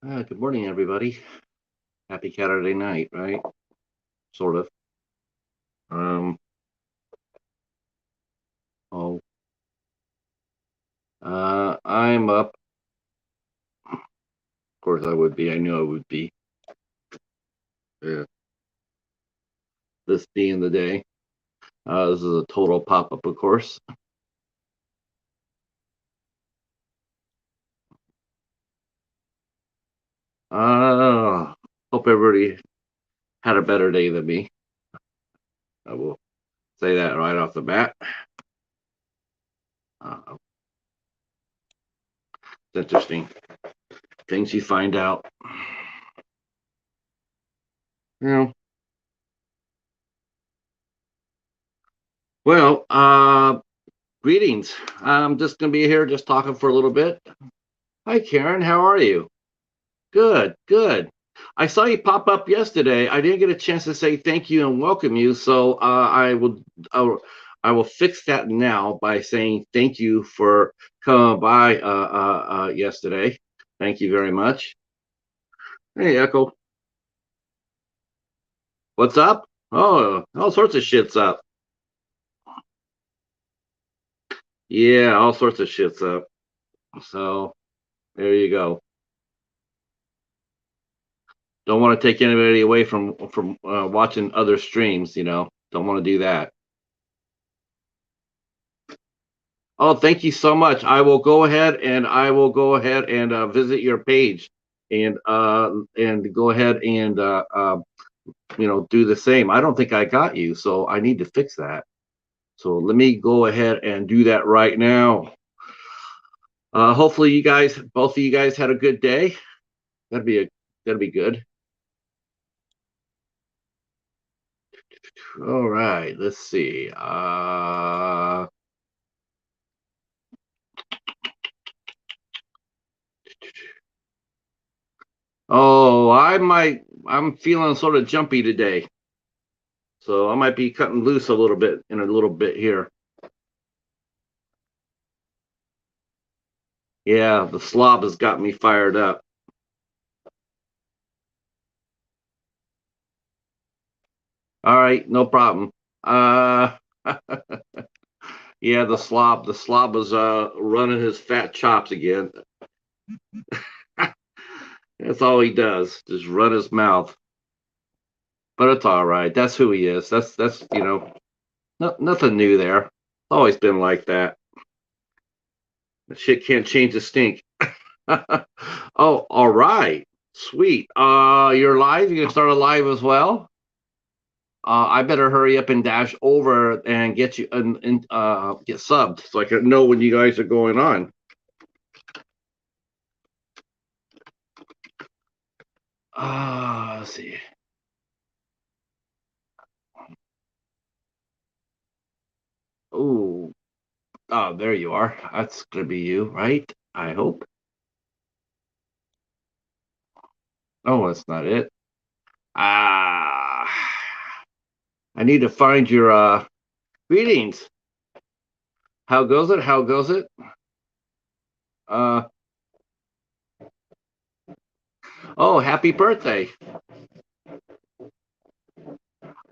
Good morning, everybody. Happy Caturday night, right? Sort of. Um, oh, I'm up. Of course, I would be. I knew I would be. Uh, this being the day. This is a total pop-up, of course. Uh, Hope everybody had a better day than me. I will say that right off the bat. It's interesting things you find out. You know. Well, greetings. I'm just gonna be here, just talking for a little bit. Hi, Karen. How are you? Good, good. I saw you pop up yesterday. I didn't get a chance to say thank you and welcome you, so I will fix that now by saying thank you for coming by yesterday. Thank you very much. Hey, Echo, what's up? Oh, all sorts of shit's up. Yeah, all sorts of shit's up. So there you go. Don't want to take anybody away from watching other streams. Don't want to do that. Oh, thank you so much. I will go ahead and visit your page and go ahead and do the same. I don't think I got you, so I need to fix that. So let me go ahead and do that right now. Hopefully both of you guys had a good day. That'd be good. All right, let's see. Oh, I'm feeling sort of jumpy today. So I might be cutting loose a little bit in a little bit here. Yeah, the slob has got me fired up. All right, no problem. Uh yeah, the slob was running his fat chops again. That's all he does, just run his mouth. But it's all right. That's who he is. That's nothing new there. It's always been like that. Shit can't change the stink. Oh, all right. Sweet. You're live. You gonna start a live as well? I better hurry up and dash over and get you and get subbed so I can know when you guys are going on. Let's see. Oh, there you are. That's gonna be you, right? I hope. Oh, that's not it. Ah, I need to find your greetings. How goes it? How goes it? Uh, oh, happy birthday.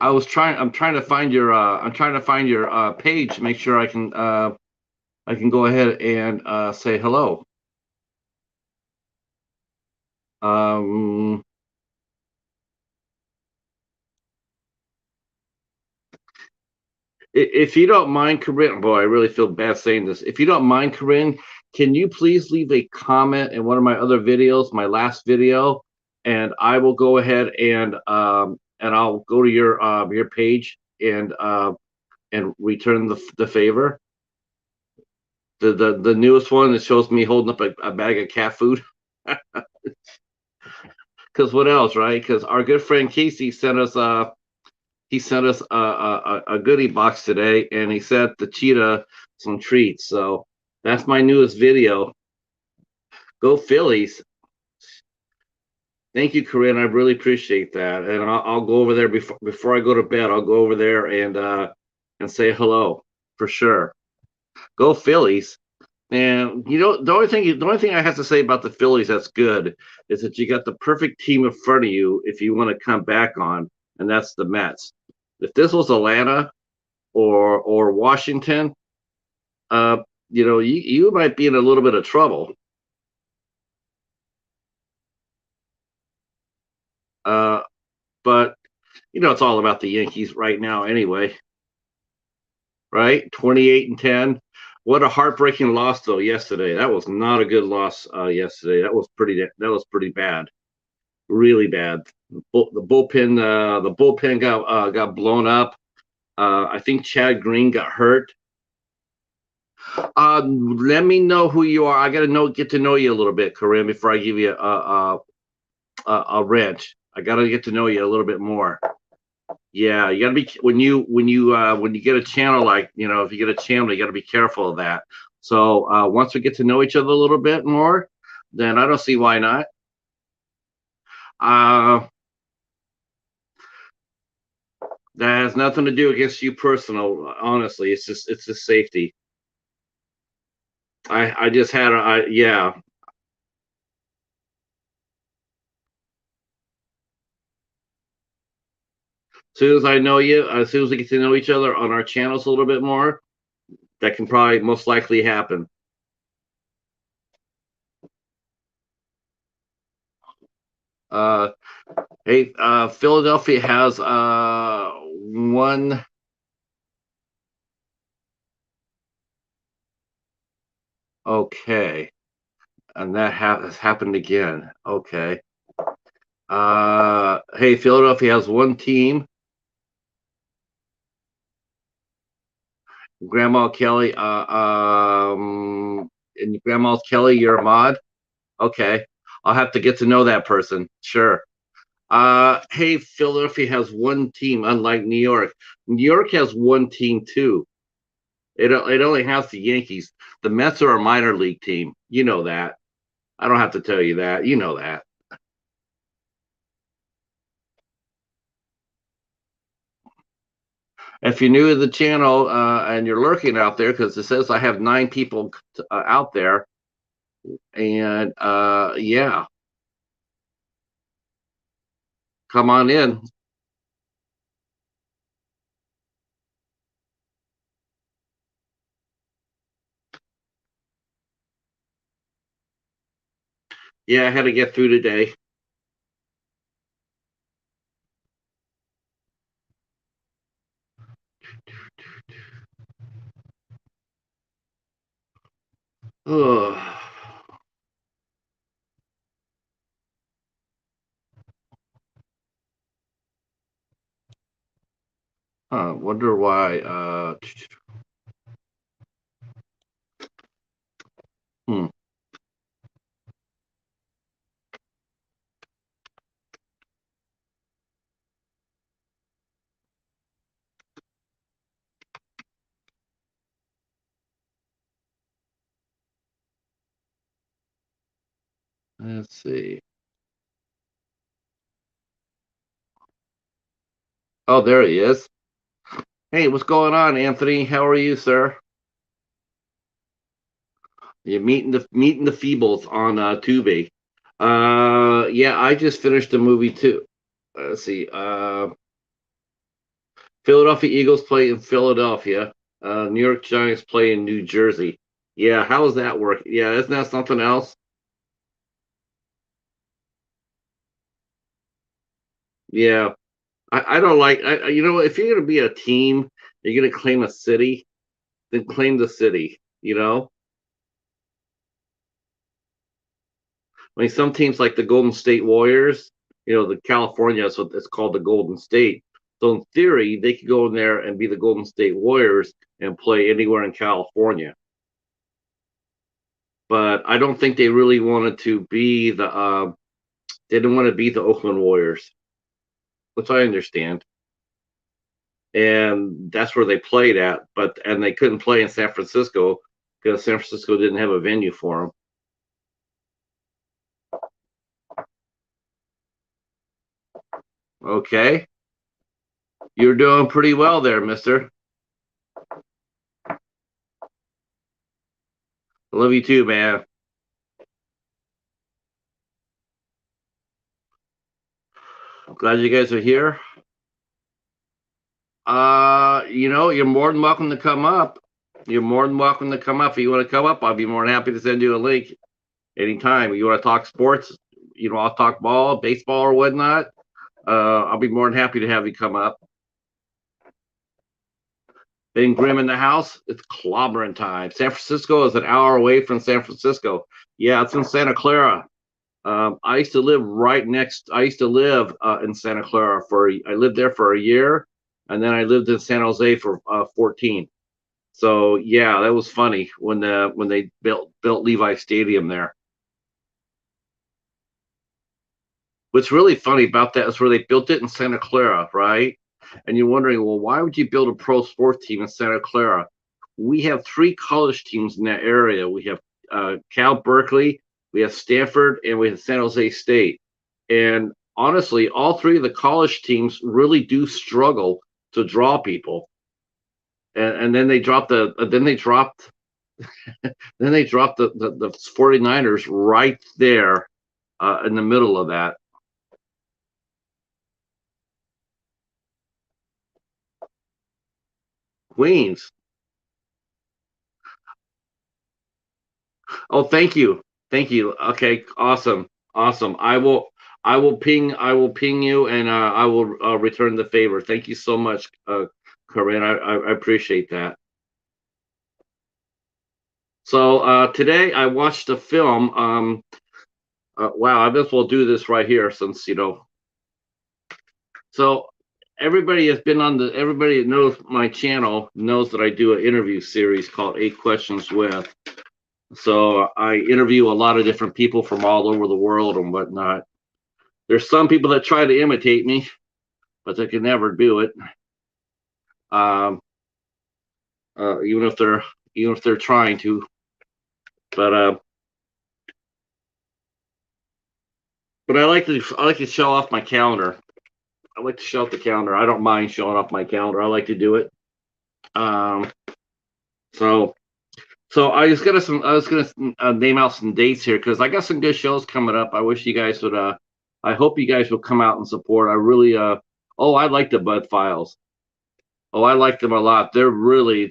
I'm trying to find your page, make sure I can go ahead and say hello. Um, if you don't mind, Corinne, boy, I really feel bad saying this. If you don't mind, Corinne, can you please leave a comment in one of my other videos, my last video, and I will go ahead and I'll go to your page and return the favor. The newest one that shows me holding up a bag of cat food. Because what else, right? Because our good friend Casey sent us a goodie box today, and he sent the cheetah some treats. So that's my newest video. Go Phillies! Thank you, Corinne. I really appreciate that, and I'll go over there before I go to bed. I'll go over there and say hello for sure. Go Phillies! And the only thing I have to say about the Phillies that's good is that you got the perfect team in front of you if you want to come back on, and that's the Mets. If this was Atlanta or Washington, uh, you might be in a little bit of trouble. Uh, but it's all about the Yankees right now anyway, right? 28-10. What a heartbreaking loss though yesterday. That was not a good loss yesterday. That was pretty bad. Really bad. The bullpen got blown up. I think Chad Green got hurt. Let me know who you are. I gotta get to know you a little bit, Karim, before I give you a wrench. I gotta get to know you a little bit more. Yeah, you gotta be when you get a channel, like if you get a channel, you gotta be careful of that. So once we get to know each other a little bit more, then I don't see why not. Uh, that has nothing to do against you personal. Honestly, it's just safety. I just had yeah. As soon as we get to know each other on our channels a little bit more, that can probably most likely happen. Uh, hey, Philadelphia has one. Okay, and that has happened again. Okay. Hey, Philadelphia has one team. Grandma Kelly. And Grandma Kelly, you're a mod. Okay, I'll have to get to know that person. Sure. Hey, Philadelphia has one team, unlike New York. New York has one team too. It only has the Yankees. The Mets are a minor league team. You know that. I don't have to tell you that. You know that. If you're new to the channel and you're lurking out there, because it says I have 9 people out there, and yeah, come on in. Yeah, I had to get through today. Ugh. Wonder why. Hmm, let's see. Oh, there he is. Hey, what's going on, Anthony? How are you, sir? You're meeting the Feebles on Tubi. Yeah, I just finished the movie too. Let's see. Philadelphia Eagles play in Philadelphia. New York Giants play in New Jersey. Yeah, how does that work? Yeah, isn't that something else? Yeah, I don't like. If you're gonna be a team, you're gonna claim a city, then claim the city. I mean, some teams like the Golden State Warriors, the California is what it's called, the Golden State. So in theory, they could go in there and be the Golden State Warriors and play anywhere in California. But I don't think they really wanted to be they didn't want to be the Oakland Warriors, which I understand. And that's where they played at, and they couldn't play in San Francisco because San Francisco didn't have a venue for them. Okay, you're doing pretty well there, Mister. I love you too, man. I'm glad you guys are here. You're more than welcome to come up. You're more than welcome to come up. If you want to come up, I'll be more than happy to send you a link anytime. You want to talk sports, I'll talk ball, baseball, or whatnot. I'll be more than happy to have you come up. Ben Grimm in the house. It's clobbering time. San Francisco is an hour away from San Francisco. Yeah, it's in Santa Clara. I used to live right next. I used to live in Santa Clara I lived there for a year, and then I lived in San Jose for 14. So yeah, that was funny when they built Levi Stadium there. What's really funny about that is where they built it in Santa Clara, right? And you're wondering, well, why would you build a pro sports team in Santa Clara? We have three college teams in that area. We have Cal Berkeley, we have Stanford, and we have San Jose State. And honestly, all three of the college teams really do struggle to draw people. And then they dropped the 49ers right there in the middle of that. Queens. Oh, thank you. Thank you. Okay, awesome. Awesome. I will ping you and I will return the favor. Thank you so much, Corinne. I appreciate that. So today I watched a film. Wow, I might as well do this right here since so everybody that knows my channel knows that I do an interview series called 8 Questions with. So I interview a lot of different people from all over the world and whatnot. There's some people that try to imitate me, but they can never do it. Um, even if they're trying to. But I like to show off my calendar. I like to show off the calendar. I don't mind showing off my calendar. I like to do it. Um, so I was gonna name out some dates here because I got some good shows coming up. I wish you guys would. I hope you guys will come out and support. I really. Oh, I like the Bud Files. Oh, I like them a lot. They're really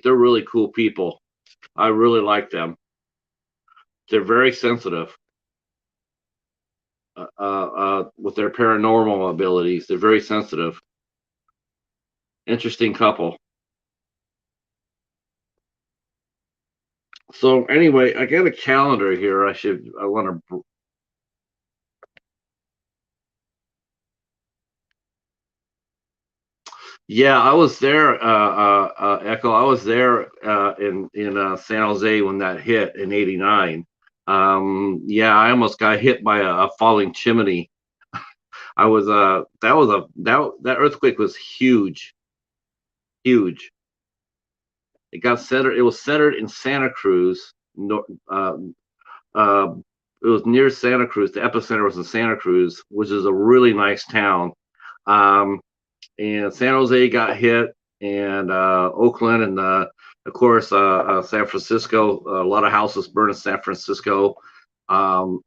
cool people. I really like them. They're very sensitive with their paranormal abilities. They're very sensitive. Interesting couple. So anyway, I got a calendar here. I want to. Yeah, I was there, Echo. I was there in San Jose when that hit in '89. Yeah, I almost got hit by a falling chimney. I was that was a that earthquake was huge, huge. It was centered in Santa Cruz. No, uh, it was near Santa Cruz. The epicenter was in Santa Cruz, which is a really nice town. Um, and San Jose got hit, and Oakland, and of course San Francisco. A lot of houses burned in San Francisco. Um,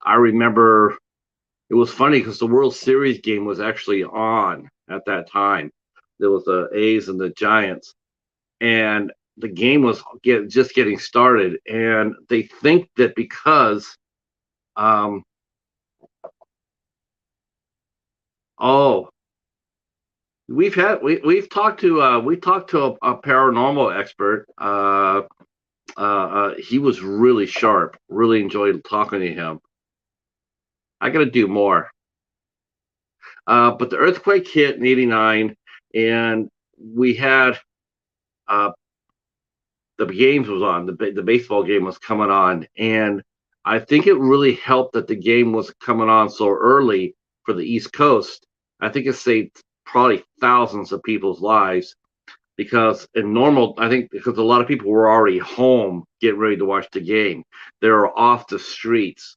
I remember it was funny because the World Series game was actually on at that time. There was the A's and the Giants, and the game was just getting started. And they think that because, um, oh, we've talked to a paranormal expert. He was really sharp. Really enjoyed talking to him. I got to do more. But the earthquake hit in '89, and we had uh, the games was on. The baseball game was coming on, and I think it really helped that the game was coming on so early for the East Coast. I think it saved probably thousands of people's lives because in normal, I think because a lot of people were already home getting ready to watch the game, they were off the streets.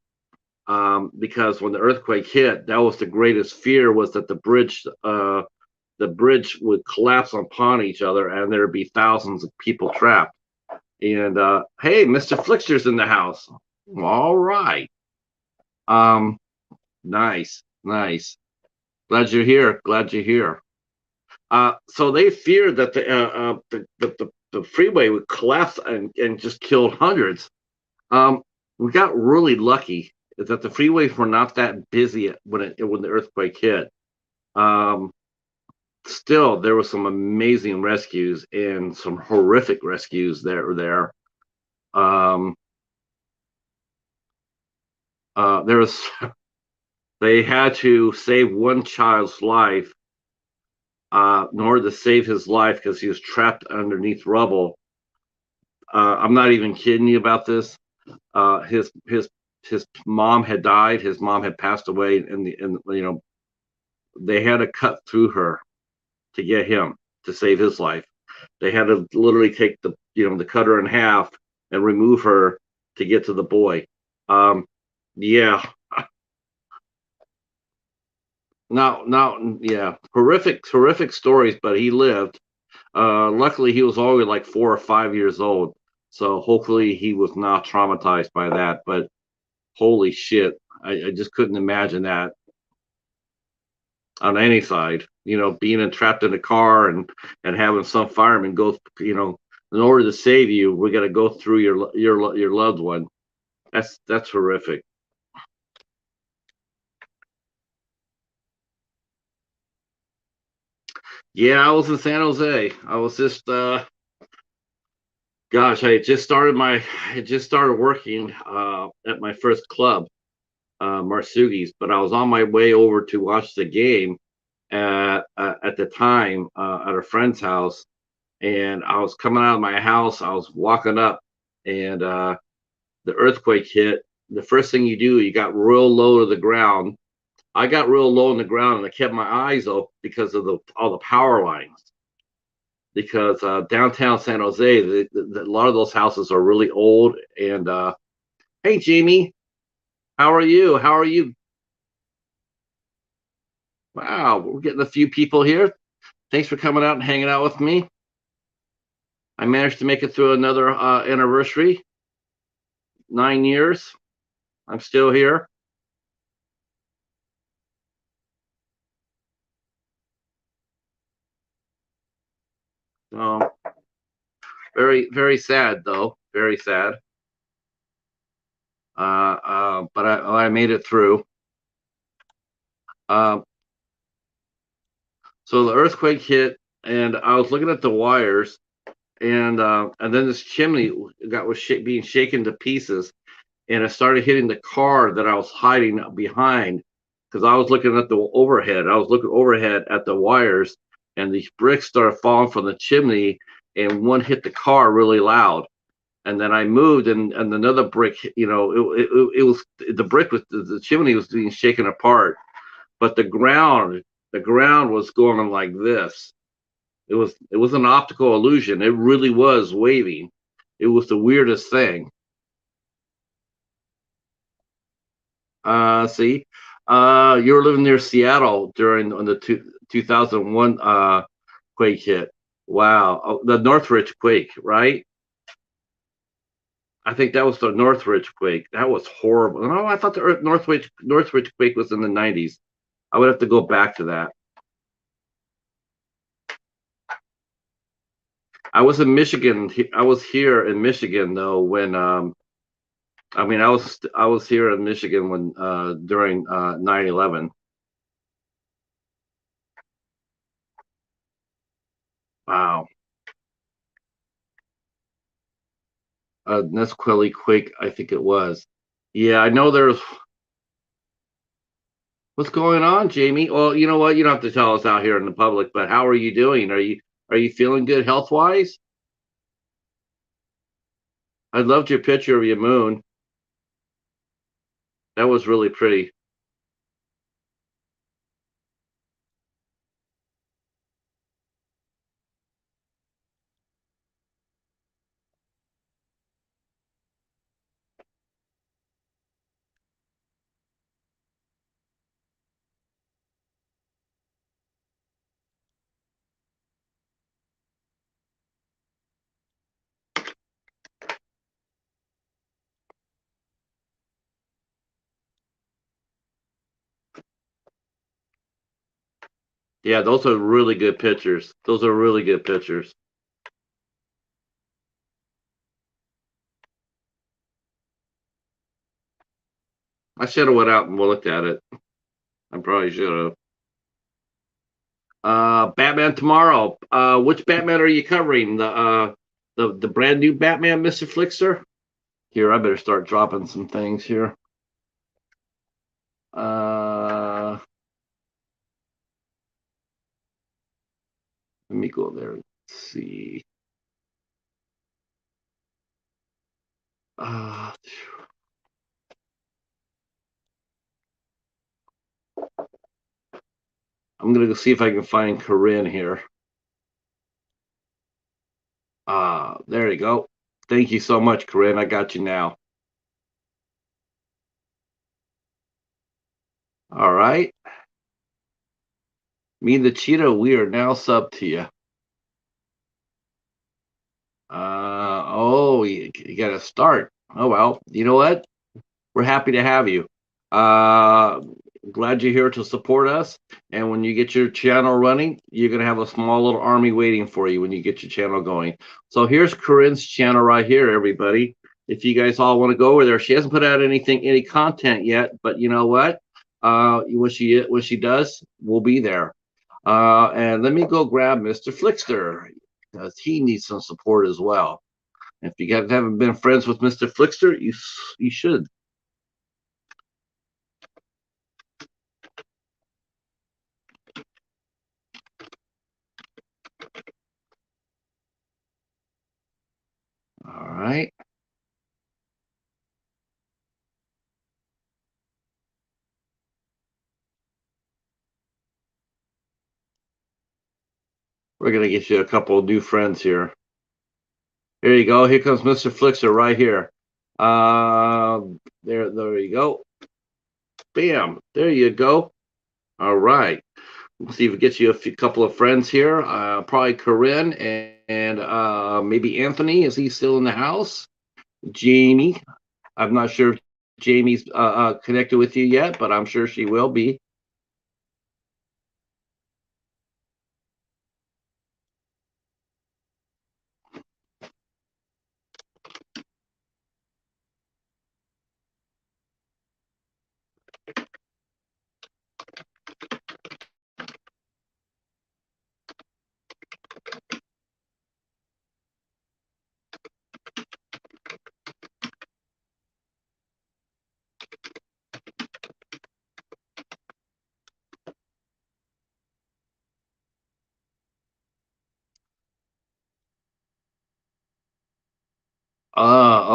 Because when the earthquake hit, that was the greatest fear was that the bridge would collapse upon each other and there'd be thousands of people trapped. And hey, Mr. Flixter's in the house. All right. Um, nice, nice. Glad you're here. Glad you're here. So they feared that the freeway would collapse and just kill hundreds. We got really lucky that the freeways were not that busy when the earthquake hit. Um, Still, there was some amazing rescues and some horrific rescues there. Um, there was they had to save one child's life in order to save his life because he was trapped underneath rubble. I'm not even kidding you about this. His mom had died. His mom had passed away, and they had to cut through her to get him to save his life. They had to literally take the cutter in half and remove her to get to the boy. Yeah, yeah, horrific stories, but he lived. Luckily, he was only like 4 or 5 years old, so hopefully he was not traumatized by that. But holy shit, I just couldn't imagine that on any side. Being entrapped in a car and having some fireman go, in order to save you, we got to go through your loved one. That's horrific. Yeah, I was in San Jose. I was just gosh, I had just started working at my first club, Marsugi's, but I was on my way over to watch the game at the time at a friend's house, and I was coming out of my house. I was walking up, and the earthquake hit. The first thing you do, you got real low to the ground. I got real low on the ground, and I kept my eyes open because of all the power lines. Because downtown San Jose, a lot of those houses are really old. And hey, Jamie, how are you? How are you? Wow, we're getting a few people here. Thanks for coming out and hanging out with me. I managed to make it through another anniversary. 9 years. I'm still here. So very sad though. Very sad. But I made it through. Uh, so the earthquake hit, and I was looking at the wires, and then this chimney was being shaken to pieces, and it started hitting the car that I was hiding behind because I was looking at the overhead. I was looking overhead at the wires, and these bricks started falling from the chimney, and one hit the car really loud. And then I moved, and another brick, it was the brick was the chimney was being shaken apart, but the ground was going like this. It was an optical illusion. It really was waving. It was the weirdest thing. See, you were living near Seattle during on the 2001 quake hit. Wow, oh, the Northridge quake, right? I think that was the Northridge quake. That was horrible. No, I thought the Northridge quake was in the 90s. I would have to go back to that. I was in Michigan. I was here in Michigan though when I mean I was here in Michigan when during 9/11. Wow. Nesqually quake, I think it was. Yeah, I know there's what's going on, Jamie. Well, you know what? You don't have to tell us out here in the public, but how are you doing? Are you feeling good health wise? I loved your picture of your moon. That was really pretty. Yeah, those are really good pictures. Those are really good pictures. I should have went out and looked at it. I probably should have. Batman tomorrow. Which Batman are you covering? The brand new Batman, Mr. Flickster? Here, I better start dropping some things here. Let me go there and see. Uh, I'm gonna go see if I can find Corinne here. There you go. Thank you so much, Corinne. I got you now. All right. Me and the Cheetah, we are now sub to you. Oh, you got to start. Oh well, you know what? We're happy to have you. Uh, Glad you're here to support us. And when you get your channel running, you're gonna have a small little army waiting for you when you get your channel going. So here's Corinne's channel right here, everybody. If you guys all want to go over there, she hasn't put out any content yet, but you know what? When she does, we'll be there. And let me go grab Mr. Flickster because he needs some support as well. If you guys haven't been friends with Mr. Flickster, you should. All right. We're gonna get you a couple of new friends here. Here you go. Here comes Mr. Flixer right here. Uh, there you go. Bam. There you go. All right. We'll see if we get you couple of friends here. Probably Corinne and maybe Anthony. Is he still in the house? Jamie. I'm not sure if Jamie's connected with you yet, but I'm sure she will be.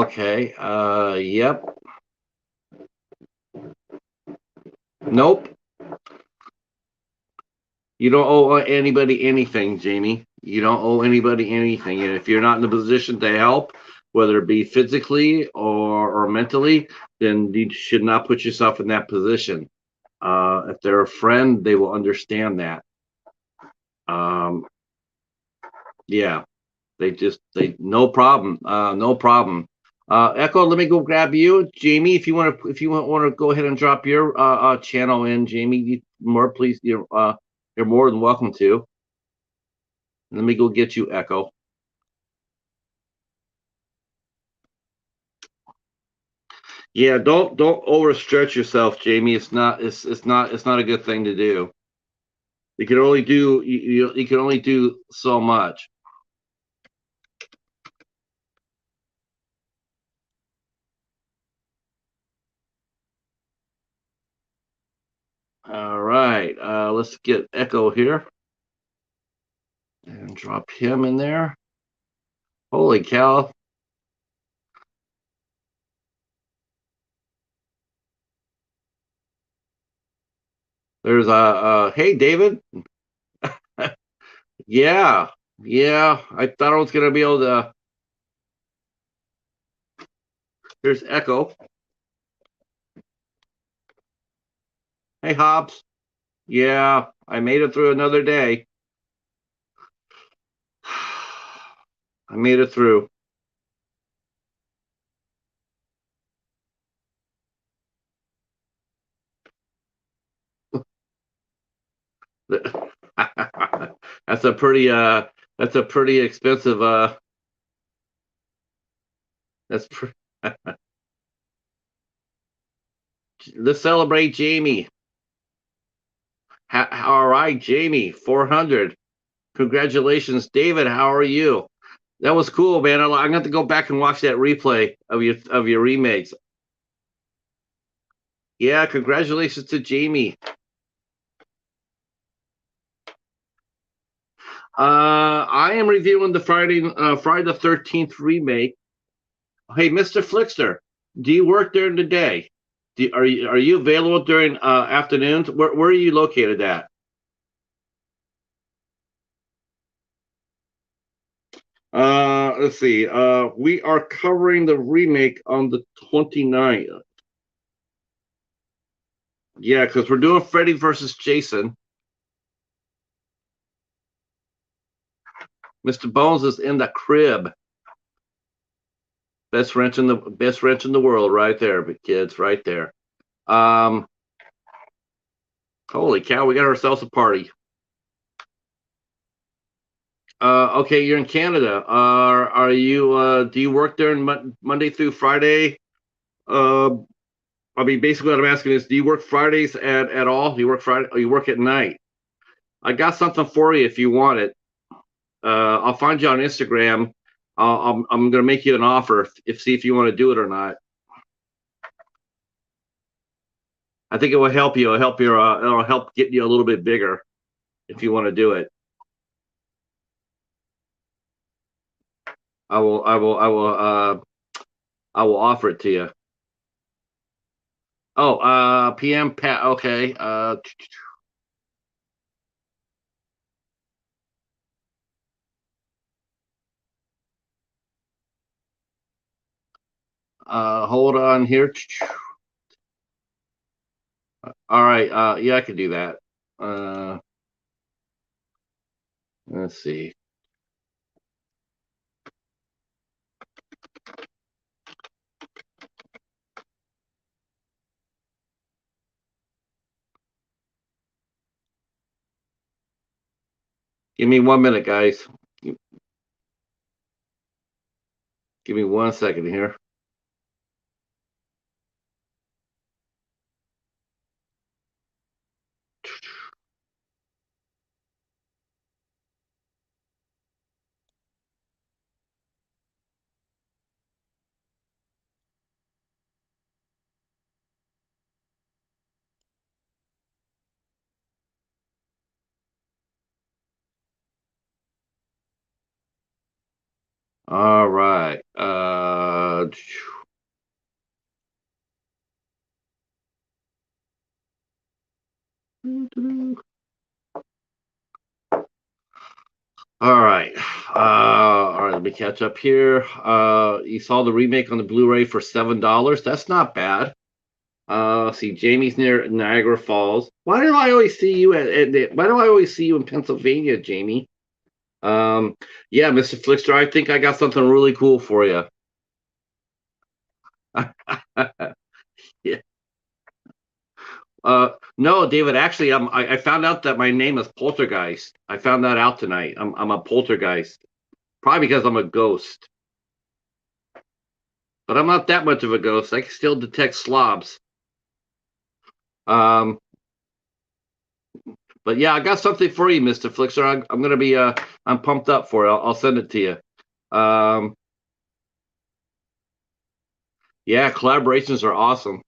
Okay. Yep. Nope. You don't owe anybody anything, Jamie. You don't owe anybody anything. And if you're not in a position to help, whether it be physically or mentally, then you should not put yourself in that position. If they're a friend, they will understand that. Um, yeah, no problem. No problem. Echo, let me go grab you, Jamie. If you want to go ahead and drop your channel in, Jamie, please, you're more than welcome to. Let me go get you, Echo. Yeah, don't overstretch yourself, Jamie. It's not a good thing to do. You can only do so much. All right, let's get Echo here and drop him in there. Holy cow! There's hey David. Yeah, yeah. I thought I was gonna be able to. There's Echo. Hey Hobbs. Yeah, I made it through another day. I made it through. That's a pretty expensive that's pr- let's celebrate Jamie. All right, Jamie, 400. Congratulations, David. How are you? That was cool, man. I'm gonna have to go back and watch that replay of your remakes. Yeah, congratulations to Jamie. I am reviewing the Friday the 13th remake. Hey, Mr. Flickster, do you work during the day? Are you available during afternoons? Where are you located at? Let's see. We are covering the remake on the 29th. Yeah, because we're doing Freddy versus Jason. Mr. Bones is in the crib. Best wrench in the world, right there, but kids, right there. Um, Holy cow, we got ourselves a party. Okay, you're in Canada. Are you? Do you work during Monday through Friday? Uh, I mean, basically, what I'm asking is, do you work Fridays at all? Do you work Friday? Or you work at night? I got something for you if you want it. I'll find you on Instagram. I'm gonna make you an offer if see if you want to do it or not. I think it will help you. It'll help get you a little bit bigger if you want to do it. I will. I will. I will. I will offer it to you. Oh, PM Pat. Okay. Hold on here. All right. Yeah, I can do that. Uh, let's see. Give me 1 minute, guys. Give me 1 second here. All right. All right. All right. Let me catch up here. You saw the remake on the Blu-ray for $7. That's not bad. See, Jamie's near Niagara Falls. Why do I always see you why do I always see you in Pennsylvania, Jamie? Yeah, Mr. Flickster, I think I got something really cool for you. Yeah. No, David. Actually, I found out that my name is Poltergeist. I found that out tonight. I'm a poltergeist, probably because I'm a ghost. But I'm not that much of a ghost. I can still detect slobs. Um, but yeah, I got something for you, Mister Flickster. I'm gonna be I'm pumped up for it. I'll send it to you. Yeah, collaborations are awesome.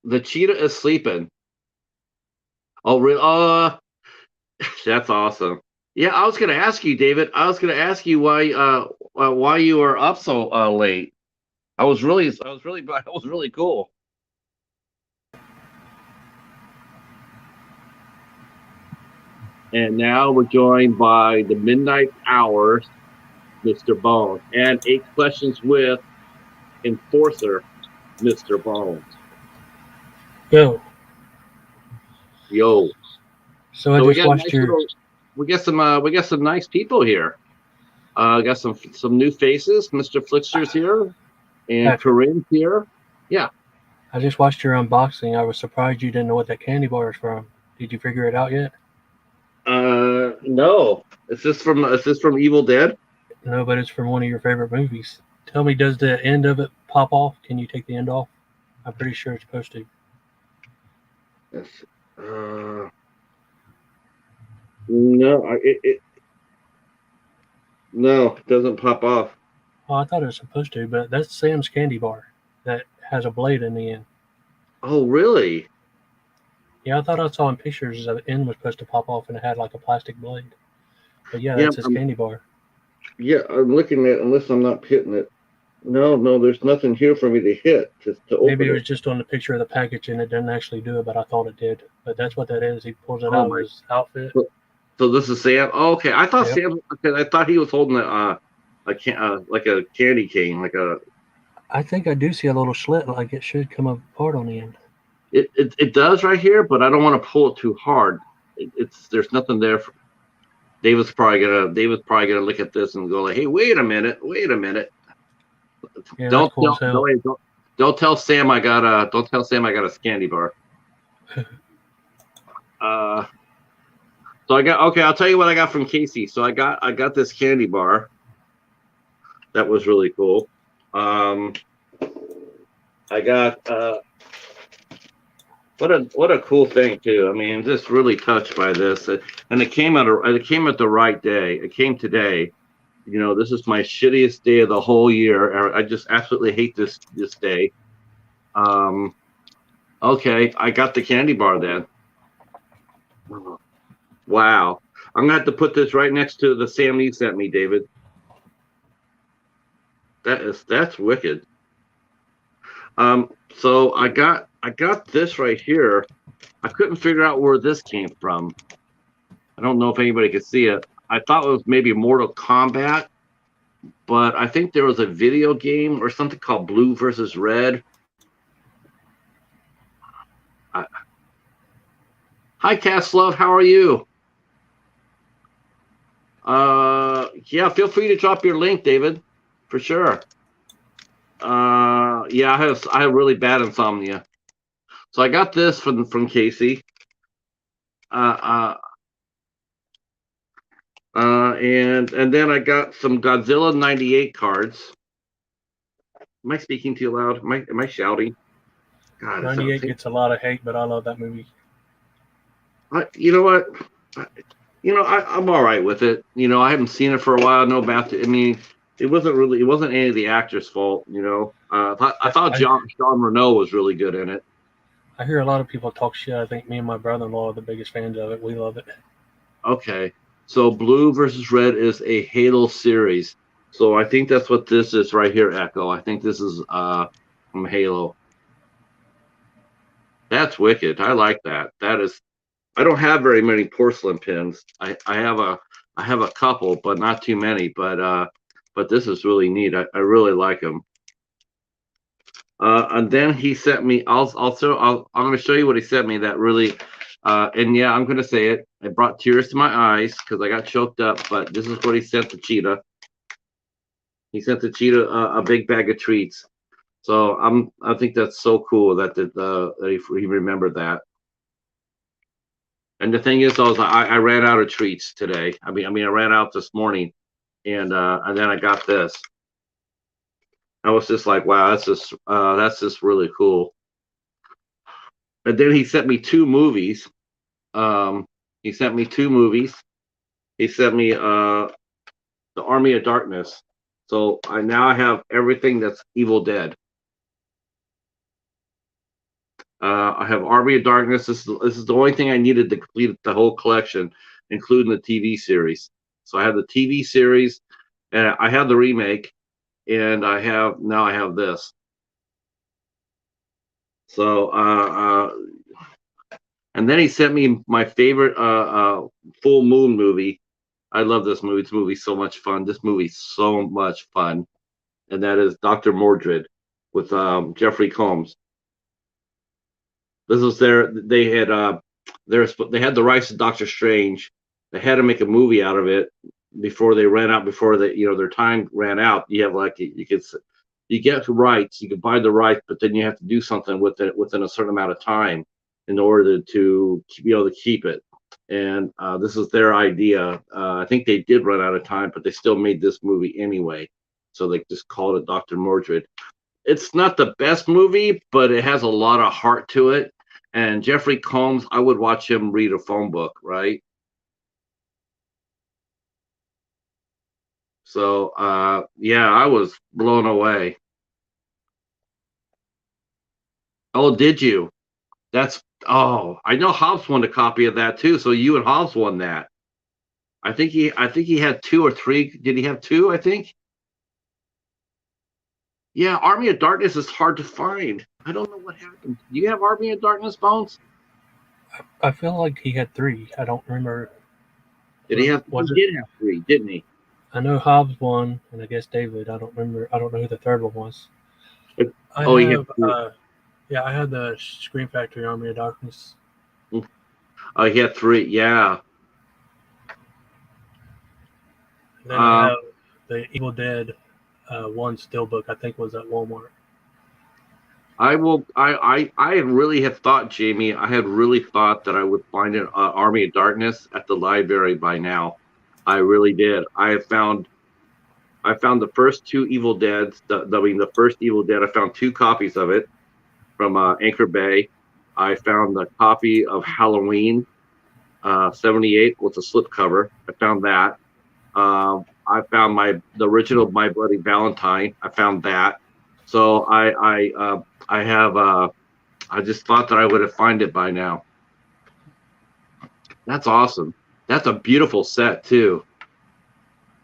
The cheetah is sleeping. Oh, really? That's awesome. Yeah, I was gonna ask you, David. I was gonna ask you why you were up so late. That was really cool. And now we're joined by the Midnight Hours, Mr. Bones, and 8 questions with Enforcer, Mr. Bones. Yo, Yo. so I So we just got watched nice your. little we got some nice people here. Got some new faces. Mr. Flickster's here and Patrick, Corinne's here. Yeah. I just watched your unboxing. I was surprised you didn't know what that candy bar is from. Did you figure it out yet? No. Is this from Evil Dead? No, but it's from one of your favorite movies. Tell me, does the end of it pop off? Can you take the end off? I'm pretty sure it's supposed to. Yes. No, no, it doesn't pop off. Oh, I thought it was supposed to, but that's Sam's candy bar that has a blade in the end. Oh, really? Yeah, I thought I saw in pictures that the end was supposed to pop off and it had like a plastic blade. But yeah, Yeah, that's his candy bar. yeah. I'm looking at unless I'm not hitting it. No, no, there's nothing here for me to hit just to Maybe open it it. was just on the picture of the package and it didn't actually do it, but I thought it did. But that's what that is. He pulls it Oh out of my! his outfit. So this is Sam. Oh, okay, I thought Yep. Sam. Okay, I thought he was holding like a candy cane, like a. I think I do see a little slit, like it should come apart on the end. It does right here, but I don't want to pull it too hard. It's there's nothing there. David's probably gonna look at this and go like, hey, wait a minute. Yeah, that's Don't cool as tell hell. don't tell Sam I got a candy bar. Uh, so I got okay. I'll tell you what I got from Casey. So I got this candy bar that was really cool. Um, I got what a cool thing too. I mean, just really touched by this, and it came at the right day. It came today. This is my shittiest day of the whole year. I just absolutely hate this day. Um, okay, I got the candy bar then. Wow, I'm gonna have to put this right next to the Sam you sent me, David. That's wicked. So I got this right here. I couldn't figure out where this came from. I don't know if anybody could see it. I thought it was maybe Mortal Kombat, but I think there was a video game or something called Blue versus Red. I, Hi, Cass Love. How are you? Yeah, feel free to drop your link, David, for sure. Yeah, I have really bad insomnia, so I got this from Casey. Uh, and then I got some Godzilla '98 cards. Am I speaking too loud? Am I shouting? God, it sounds. 98 gets a lot of hate, but I love that movie. You know what? I'm all right with it. I haven't seen it for a while. No about it. I mean, it wasn't any of the actors' fault. I thought I, Jean Reno was really good in it. I hear a lot of people talk shit. I think me and my brother in law are the biggest fans of it. We love it. Okay, so Blue versus Red is a Halo series. So I think that's what this is right here, Echo. I think this is from Halo. That's wicked. I like that. That is. I don't have very many porcelain pins. I have a couple, but not too many. But this is really neat. I really like them. And then he sent me. I'm going to show you what he sent me. That really. And yeah, I'm going to say it. It brought tears to my eyes because I got choked up. But this is what he sent to Cheetah. He sent the Cheetah a big bag of treats. So I think that's so cool that he remembered that. And the thing is, I ran out of treats today. I ran out this morning, and then I got this. I was just like, wow, that's just really cool. And then he sent me two movies. He sent me two movies. He sent me the Army of Darkness. So I have everything that's Evil Dead. I have Army of Darkness. This is the only thing I needed to complete the whole collection, including the TV series. So I have the TV series, and I have the remake, and I have this. So and then he sent me my favorite full moon movie. I love this movie. This movie's so much fun. This movie's so much fun, and that is Dr. Mordred with Jeffrey Combs. This was their they had they had the rights to Doctor Strange. They had to make a movie out of it before they ran out. Before their time ran out. You have like you get the rights. You can buy the rights, but then you have to do something with it within a certain amount of time. in order to be able to keep it. And this is their idea. I think they did run out of time, but they still made this movie anyway. So they just called it Dr. Mordred. It's not the best movie, but it has a lot of heart to it. And Jeffrey Combs, I would watch him read a phone book, right? So, yeah, I was blown away. Oh, did you? That's, oh, I know Hobbs won a copy of that too. So you and Hobbs won that. I think he had two or three. Did he have two? I think. Yeah, Army of Darkness is hard to find. I don't know what happened. Do you have Army of Darkness, Bones? I feel like he had three. I don't remember. Did he have? Was He it? did have three, didn't he? I know Hobbs won, and I guess David. I don't remember. I don't know who the third one was. But- I oh, he had have. three. Yeah, I had the Scream Factory Army of Darkness. Oh, he had three. Yeah. And then I have the Evil Dead one Steelbook. I think was at Walmart. I will. I really had thought, Jamie. I had really thought that I would find an Army of Darkness at the library by now. I really did. I found the first two Evil Deads. The first Evil Dead. I found two copies of it from Anchor Bay. I found the copy of Halloween '78 with a slipcover. I found that. I found the original My Bloody Valentine. I found that. So I have. I just thought that I would have found it by now. That's awesome. That's a beautiful set too,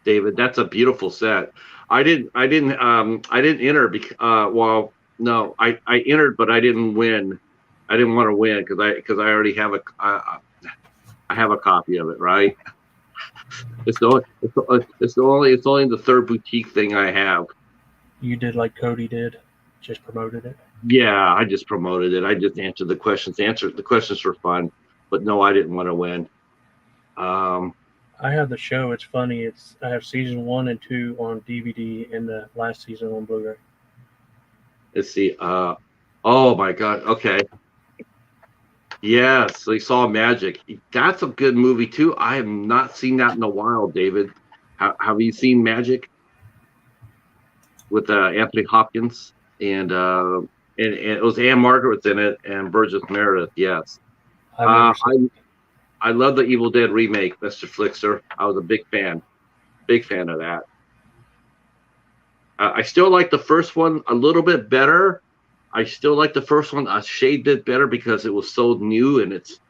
David. That's a beautiful set. I didn't enter because. Well, no, I entered, but I didn't win. I didn't want to win because I already have I have a copy of it, right? It's only the third boutique thing I have. You did like Cody did, just promoted it. Yeah, I just promoted it. I just answered the questions. The questions were fun, but no, I didn't want to win. I have the show. It's funny. I have season 1 and 2 on DVD and the last season on Blu-ray. Let's see. Oh my God. Okay. Yes, they saw Magic. That's a good movie too. I have not seen that in a while, David. Have you seen Magic with Anthony Hopkins and it was Anne Margaret's in it and Burgess Meredith? Yes. I've never seen I love the Evil Dead remake, Mr. Flixer. I was a big fan of that. I still like the first one a little bit better. I still like the first one a shade bit better because it was so new and it's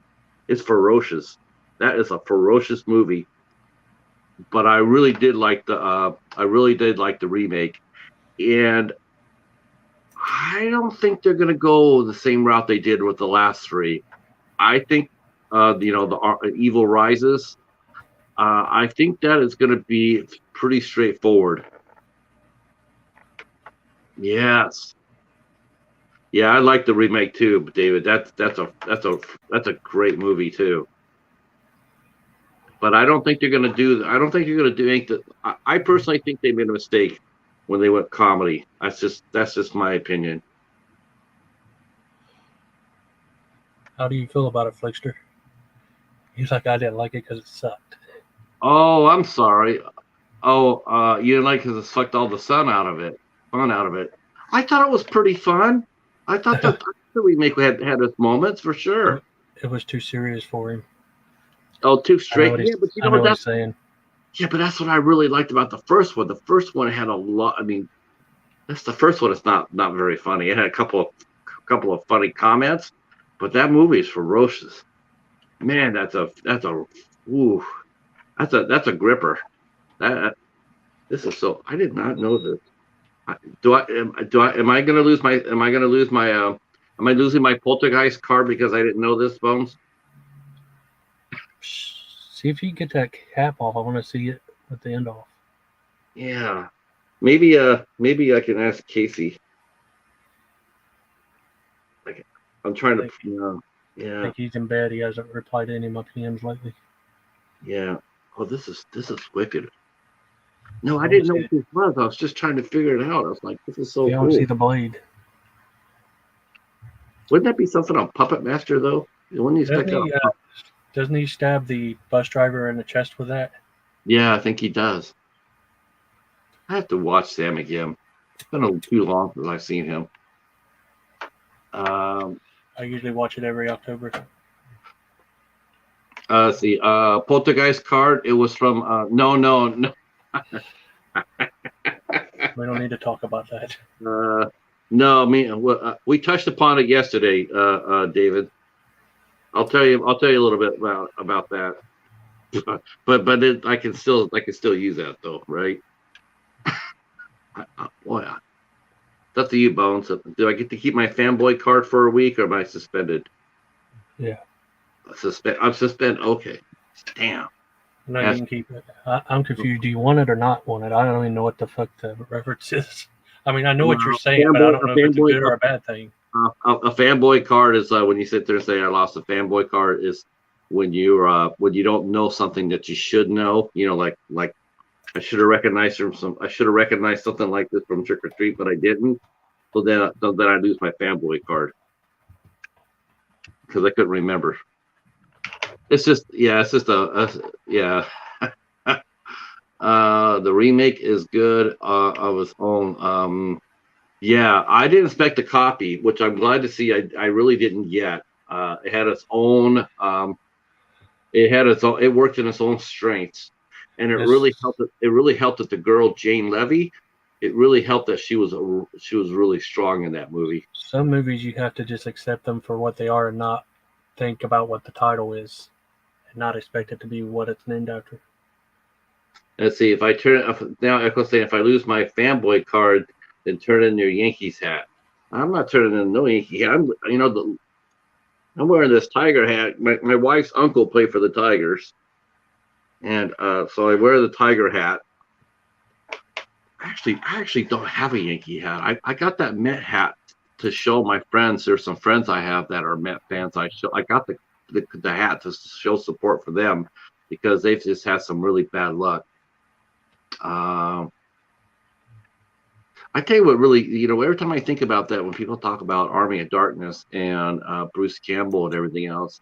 ferocious. That is a ferocious movie. But I really did like the remake, and I don't think they're gonna go the same route they did with the last three. I think the Evil Rises. I think that is going to be pretty straightforward. Yes. Yeah, I like the remake too, David. That's a great movie too. But I don't think they're going to do. I don't think you're going to do anything. I personally think they made a mistake when they went comedy. That's just my opinion. How do you feel about it, Flixter? He's like, I didn't like it because it sucked. Oh, I'm sorry. Oh, you didn't like because it sucked all the fun out of it. I thought it was pretty fun. I thought the remake had its moments for sure. It was too serious for him. Oh, too straight. Yeah, but you know what he's saying. Yeah, but that's what I really liked about the first one. The first one had a lot. I mean, that's the first one. It's not very funny. It had a couple of funny comments, but that movie is ferocious. Man, that's a gripper. This is so. I did not know this. Am I going to lose my? Am I going to lose my? Am I losing my poltergeist card because I didn't know this, Bones? See if you can get that cap off. I want to see it at the end off. Yeah, maybe I can ask Casey. I'm trying to. Yeah. I think he's in bed. He hasn't replied to any of my PMs lately. Yeah. Oh, this is wicked. No, I didn't know what this was. I was just trying to figure it out. I was like, this is so cool. See the blade. Wouldn't that be something on Puppet Master though? Wouldn't you Doesn't expect that? he? Doesn't he stab the bus driver in the chest with that? Yeah, I think he does. I have to watch Sam again. It's been too long since I've seen him. Um, I usually watch it every October. let's see. Poltergeist card. It was from. No. We don't need to talk about that. No, I mean, we touched upon it yesterday, David. I'll tell you. I'll tell you a little bit about that. I can still use that though, right? Boy, it's up to you, Bones. Do I get to keep my fanboy card for a week, or am I suspended? Yeah. I'm suspended. Okay. Damn. No, you can keep it. I'm confused. Do you want it or not want it? I don't even know what the fuck the reference is. I mean, I know what you're saying, but I don't know if it's a good or a bad thing. A fanboy card is when you sit there and say, "I lost a fanboy card." Is when you don't know something that you should know. You know, like I should have recognized something like this from Trick or Treat, but I didn't. So then I lose my fanboy card because I couldn't remember. It's just yeah. The remake is good of its own. Yeah, I didn't expect a copy, which I'm glad to see. I really didn't yet. It had its own. It worked in its own strengths, and it really helped. It really helped that the girl Jane Levy. It really helped that she was really strong in that movie. Some movies you have to just accept them for what they are and not think about what the title is, and not expect it to be what it's named after. Let's see if I lose my fanboy card, then turn in your Yankees hat. I'm not turning in no Yankee hat. I'm wearing this Tiger hat. My wife's uncle played for the Tigers, and so I wear the Tiger hat. I actually don't have a Yankee hat. I got that Met hat to show my friends. There's some friends I have that are Met fans. I got the hat to show support for them because they've just had some really bad luck. I tell you what, really, every time I think about that, when people talk about Army of Darkness and Bruce Campbell and everything else,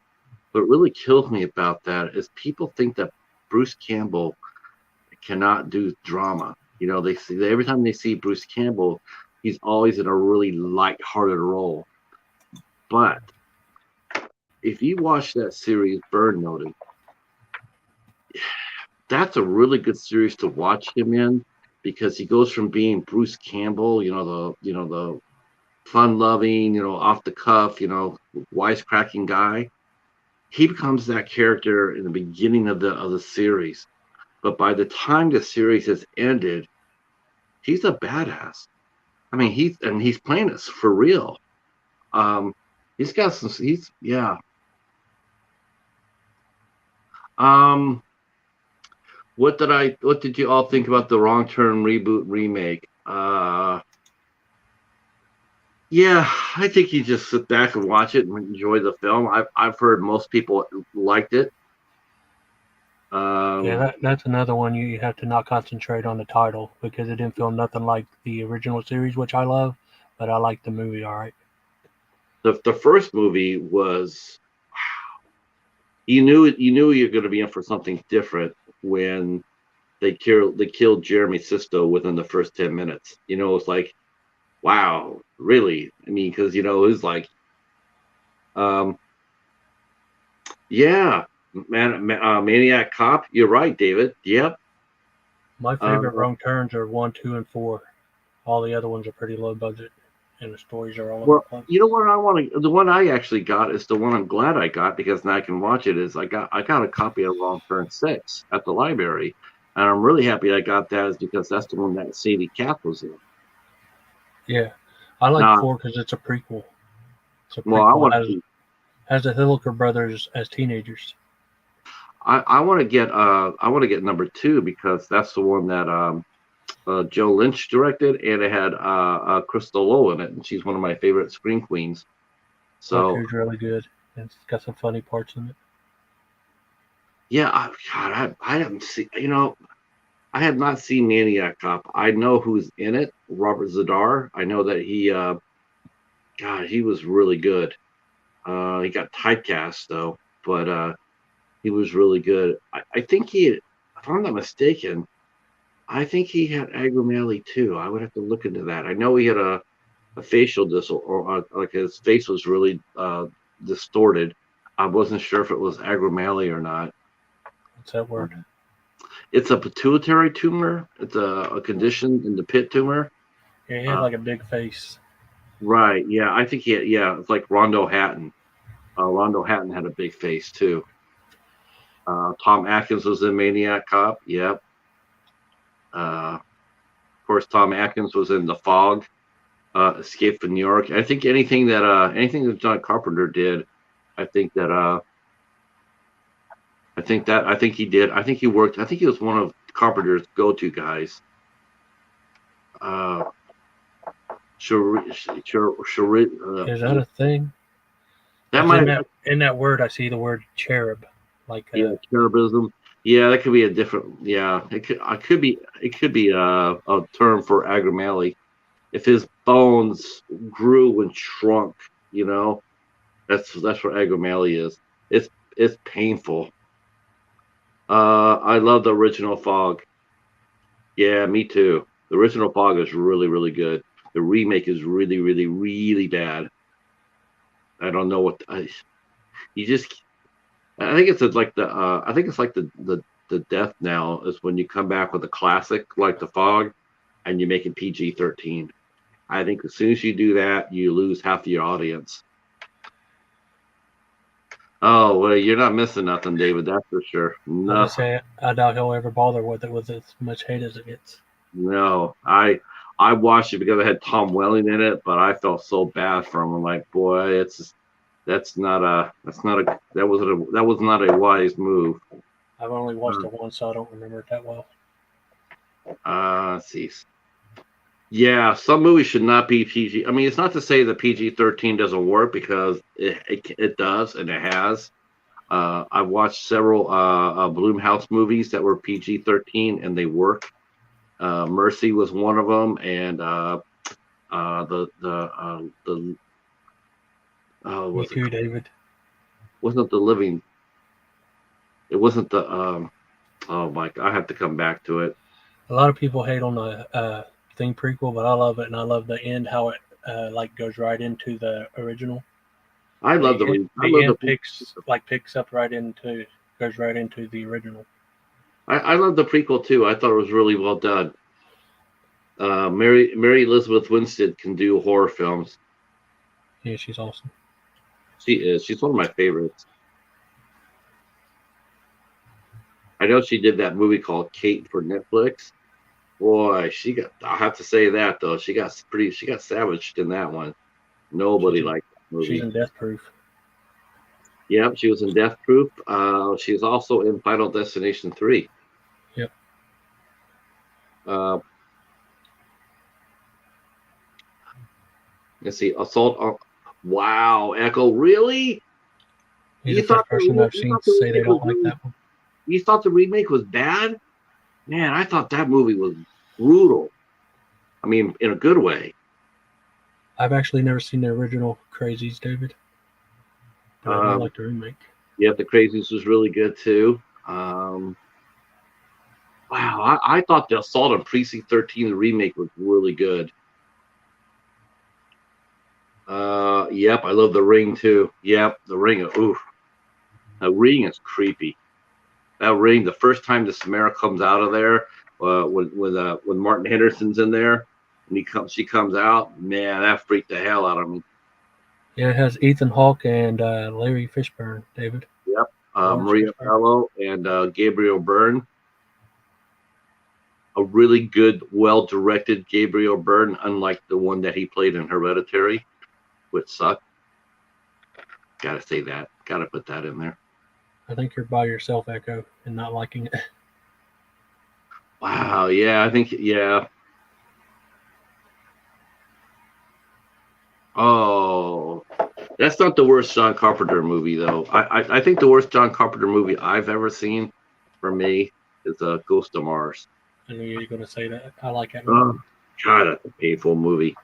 what really kills me about that is people think that Bruce Campbell cannot do drama. They see every time they see Bruce Campbell, he's always in a really light-hearted role. But if you watch that series, Burn Notice, that's a really good series to watch him in because he goes from being Bruce Campbell, the fun-loving, off the cuff, wisecracking guy. He becomes that character in the beginning of the series, but by the time the series has ended, he's a badass. I mean, he's playing this for real. He's got some. Yeah. What did you all think about the Wrong Turn reboot remake? Yeah, I think you just sit back and watch it and enjoy the film. I've heard most people liked it. Yeah, that's another one you have to not concentrate on the title because it didn't feel nothing like the original series, which I love, but I like the movie all right. The first movie was, you knew you're going to be in for something different when they killed Jeremy Sisto within the first 10 minutes. It's like, wow, really? I mean, because it was like, yeah, Maniac Cop. You're right, David. Yep. My favorite Wrong Turns are 1, 2, and 4. All the other ones are pretty low budget, and the stories are all over the place. You know what I want to? The one I actually got is the one I'm glad I got because now I can watch it. Is I got a copy of Wrong Turn 6 at the library, and I'm really happy I got that. Is because that's the one that Sadie Kath was in. Yeah, I like 4 because it's a prequel. It's a prequel. Well, has the Hilliker brothers as teenagers. I want to get number 2 because that's the one that Joe Lynch directed, and it had Crystal Lowe in it, and she's one of my favorite screen queens. So it's really good. It's got some funny parts in it. Yeah, I haven't seen. I have not seen Maniac Cop. I know who's in it, Robert Zadar. I know that he. God, God, he was really good. He got typecast though, but he was really good. I think if I'm not mistaken, I think he had acromegaly too. I would have to look into that. I know he had a facial disorder, or like his face was really distorted. I wasn't sure if it was acromegaly or not. What's that word? It's a pituitary tumor. It's a condition in the pit tumor. Yeah, he had like a big face. Right. Yeah. I think yeah. It's like Rondo Hatton. Rondo Hatton had a big face too. Tom Atkins was in Maniac Cop. Yep. Of course, Tom Atkins was in The Fog, Escape from New York. I think anything that John Carpenter did, I think that I think he did. I think he worked. I think he was one of Carpenter's go-to guys. Uh, Is that a thing? That might in that word I see the word cherub, like cherubism. Yeah, that could be a different. Yeah, it could be a term for acromegaly. If his bones grew and shrunk, that's what acromegaly is. It's painful. I love the original Fog. Yeah, me too. The original Fog is really, really good. The remake is really, really, really bad. I don't know what you just. I think it's like the. I think it's like the death now is when you come back with a classic like the Fog, and you make it PG-13. I think as soon as you do that, you lose half of your audience. Oh well, you're not missing nothing, David. That's for sure. No, I'll just say I doubt he'll ever bother with it with as much hate as it gets. no. I watched it because I had Tom Welling in it, but I felt so bad for him. I'm like, boy, that was not a wise move. I've only watched it once, so I don't remember it that well. Let's see. Yeah, some movies should not be PG. I mean, it's not to say that PG-13 doesn't work because it does and it has. I've watched several Blumhouse movies that were PG-13 and they work. Mercy was one of them, and the Me too, David. Wasn't the living? It wasn't the oh my! I have to come back to it. A lot of people hate on the thing prequel, but I love it, and I love the end how it like goes right into the original. I love the end picks up goes right into the original. I love the prequel too. I thought it was really well done. Mary Elizabeth Winstead can do horror films. Yeah, she's awesome. She is. She's one of my favorites. I know she did that movie called Kate for Netflix. Boy, I have to say that though. She got savaged in that one. Nobody liked that movie. She's in Death Proof. Yep, she was in Death Proof. She's also in Final Destination 3. Yep. Let's see, Assault. Wow, Echo, really? He's the first person I've seen say they don't like that one. You thought the remake was bad? Man, I thought that movie was brutal. I mean, in a good way. I've actually never seen the original Crazies, David. But I like the remake. Yeah, the Crazies was really good too. Wow, I thought the Assault on Precinct 13, the remake, was really good. Yep, I love The Ring too. Yep, The Ring. Oof, The Ring is creepy. That Ring, the first time the Samara comes out of there, when Martin Henderson's in there, and she comes out, man, that freaked the hell out of me. Yeah, it has Ethan Hawke and Larry Fishburne, David. Yep, Maria Bello and Gabriel Byrne. A really good, well-directed Gabriel Byrne, unlike the one that he played in Hereditary, which sucked. Gotta say that. Gotta put that in there. I think you're by yourself, Echo, and not liking it. Wow, yeah, I think, yeah. Oh, that's not the worst John Carpenter movie, though. I think the worst John Carpenter movie I've ever seen, for me, is Ghost of Mars. I knew you were going to say that. I like that movie. God, that's a painful movie.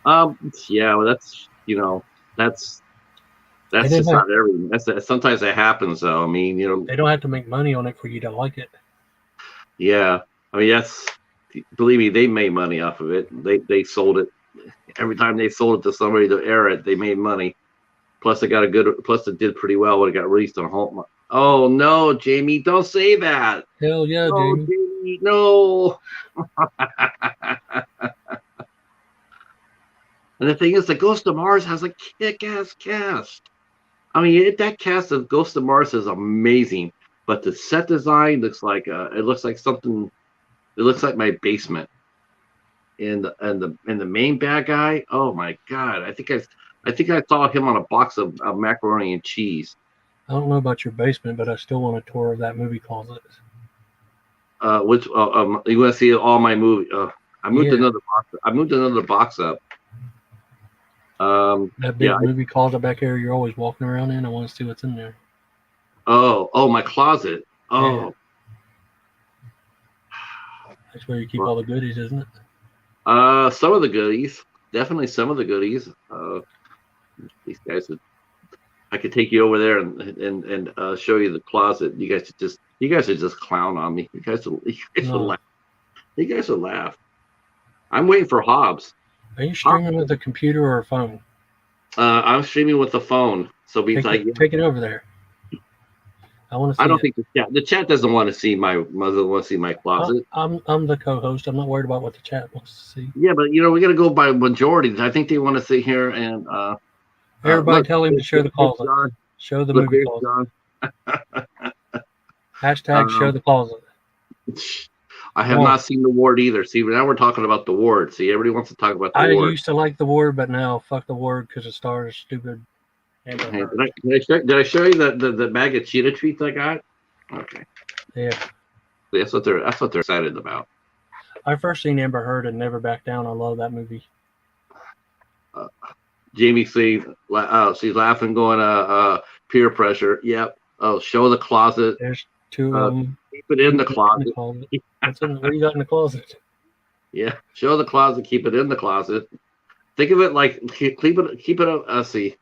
Yeah, well, that's that's They that's didn't just have, not everything. Sometimes that happens though. I mean, they don't have to make money on it for you to like it. yeah. I mean, believe me, they made money off of it. They sold it every time they sold it to somebody to air it. They made money. Plus, it did pretty well when it got released on home. Oh no, Jamie, don't say that. Hell yeah, No, Jamie. Jamie, no. And the thing is, the Ghost of Mars has a kick-ass cast. I mean, that cast of Ghost of Mars is amazing, but the set design looks like something. It looks like my basement. And the main bad guy. Oh my god! I think I saw him on a box of macaroni and cheese. I don't know about your basement, but I still want a tour of that movie closet. Which you want to see all my movie? I moved Yeah, another box. I moved another box up. that Yeah. big movie closet back there you're always walking around in. I want to see what's in there. Oh, my closet. Yeah, Oh, that's where you keep all the goodies, isn't it? some of the goodies. Definitely some of the goodies. These guys I could take you over there and show you the closet. You guys are just clown on me. No. You guys will laugh. I'm waiting for Hobbs. Are you Hobbs. streaming with a computer or a phone? I'm streaming with the phone, so Take it, yeah. take it over there. I want to I see don't it. think the chat doesn't want to see my closet. I'm the co-host. I'm not worried about what the chat wants to see. Yeah, but we got to go by majority. I think they want to sit here and Everybody look. tell him to show the There's closet. John. Show the Look, movie there's closet. John. Hashtag show Um, the closet. I have Come on. not seen the ward either. See, now we're talking about the ward. See, everybody wants to talk about the I ward. used to like the word, but now fuck the word because it stars stupid Amber Hey, Heard. did I show you the bag of cheetah treats I got? Okay, Yeah. that's what they're excited about. I first seen Amber Heard and Never Back Down. I love that movie. Jamie she's laughing, going peer pressure. Yep. Oh, show the closet. There's two of them. Keep it in the closet. What you got in the closet? Yeah, show the closet. Keep it in the closet. Think of it like keep it up. See.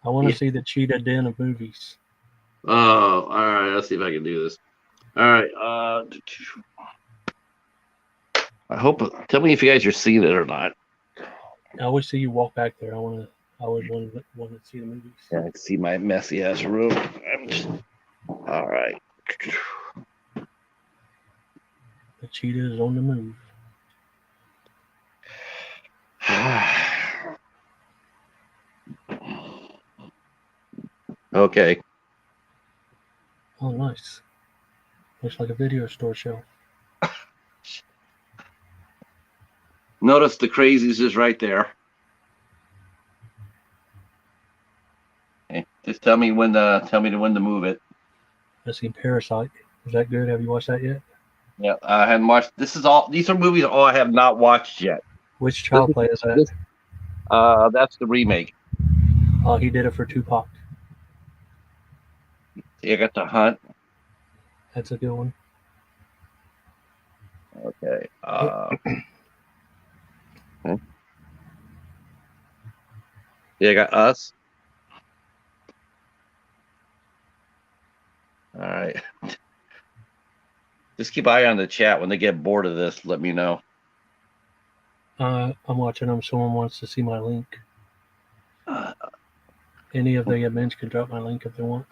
I want to Yeah. see the Cheetah Den of movies. Oh, all right. Let's see if I can do this. All right. I hope. Tell me if you guys are seeing it or not. I always see you walk back there. I always want to see the movies. Yeah, I can see my messy ass room. All right. The cheetah is on the move. Okay. Oh, nice. Looks like a video store shelf. Notice the crazies is right there. Okay. Just tell me when to move it. I've seen Parasite. Is that good? Have you watched that yet? Yeah, I haven't watched. These are movies all I have not watched yet. Which child play is that? That's the remake. Oh, he did it for Tupac. You got The Hunt. That's a good one. Okay. Okay. Yeah, I got Us. All right. Just keep eye on the chat. When they get bored of this, let me know. I'm watching them. Someone wants to see my link. Any of the admins can drop my link if they want.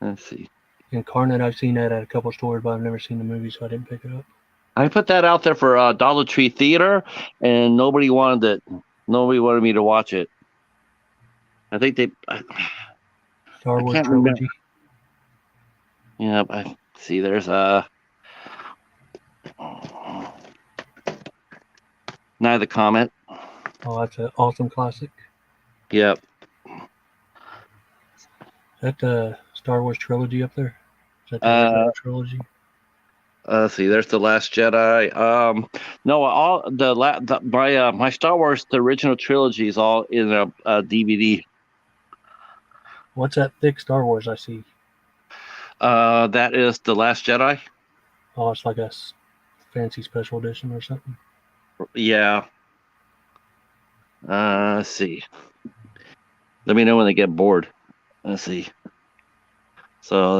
Let's see. Incarnate, I've seen that at a couple stores, but I've never seen the movie, so I didn't pick it up. I put that out there for Dollar Tree Theater, and nobody wanted it. Nobody wanted me to watch it. I think Star Wars trilogy. Yeah, I see. There's Night of the Comet. Oh, that's an awesome classic. Yep. Is that the Star Wars trilogy up there? Is that the trilogy? See, there's The Last Jedi. No, my Star Wars, the original trilogy is all in a DVD. What's that thick Star Wars I see? That is The Last Jedi. Oh, it's like a fancy special edition or something. Yeah. Let's see. Let me know when they get bored. Let's see. So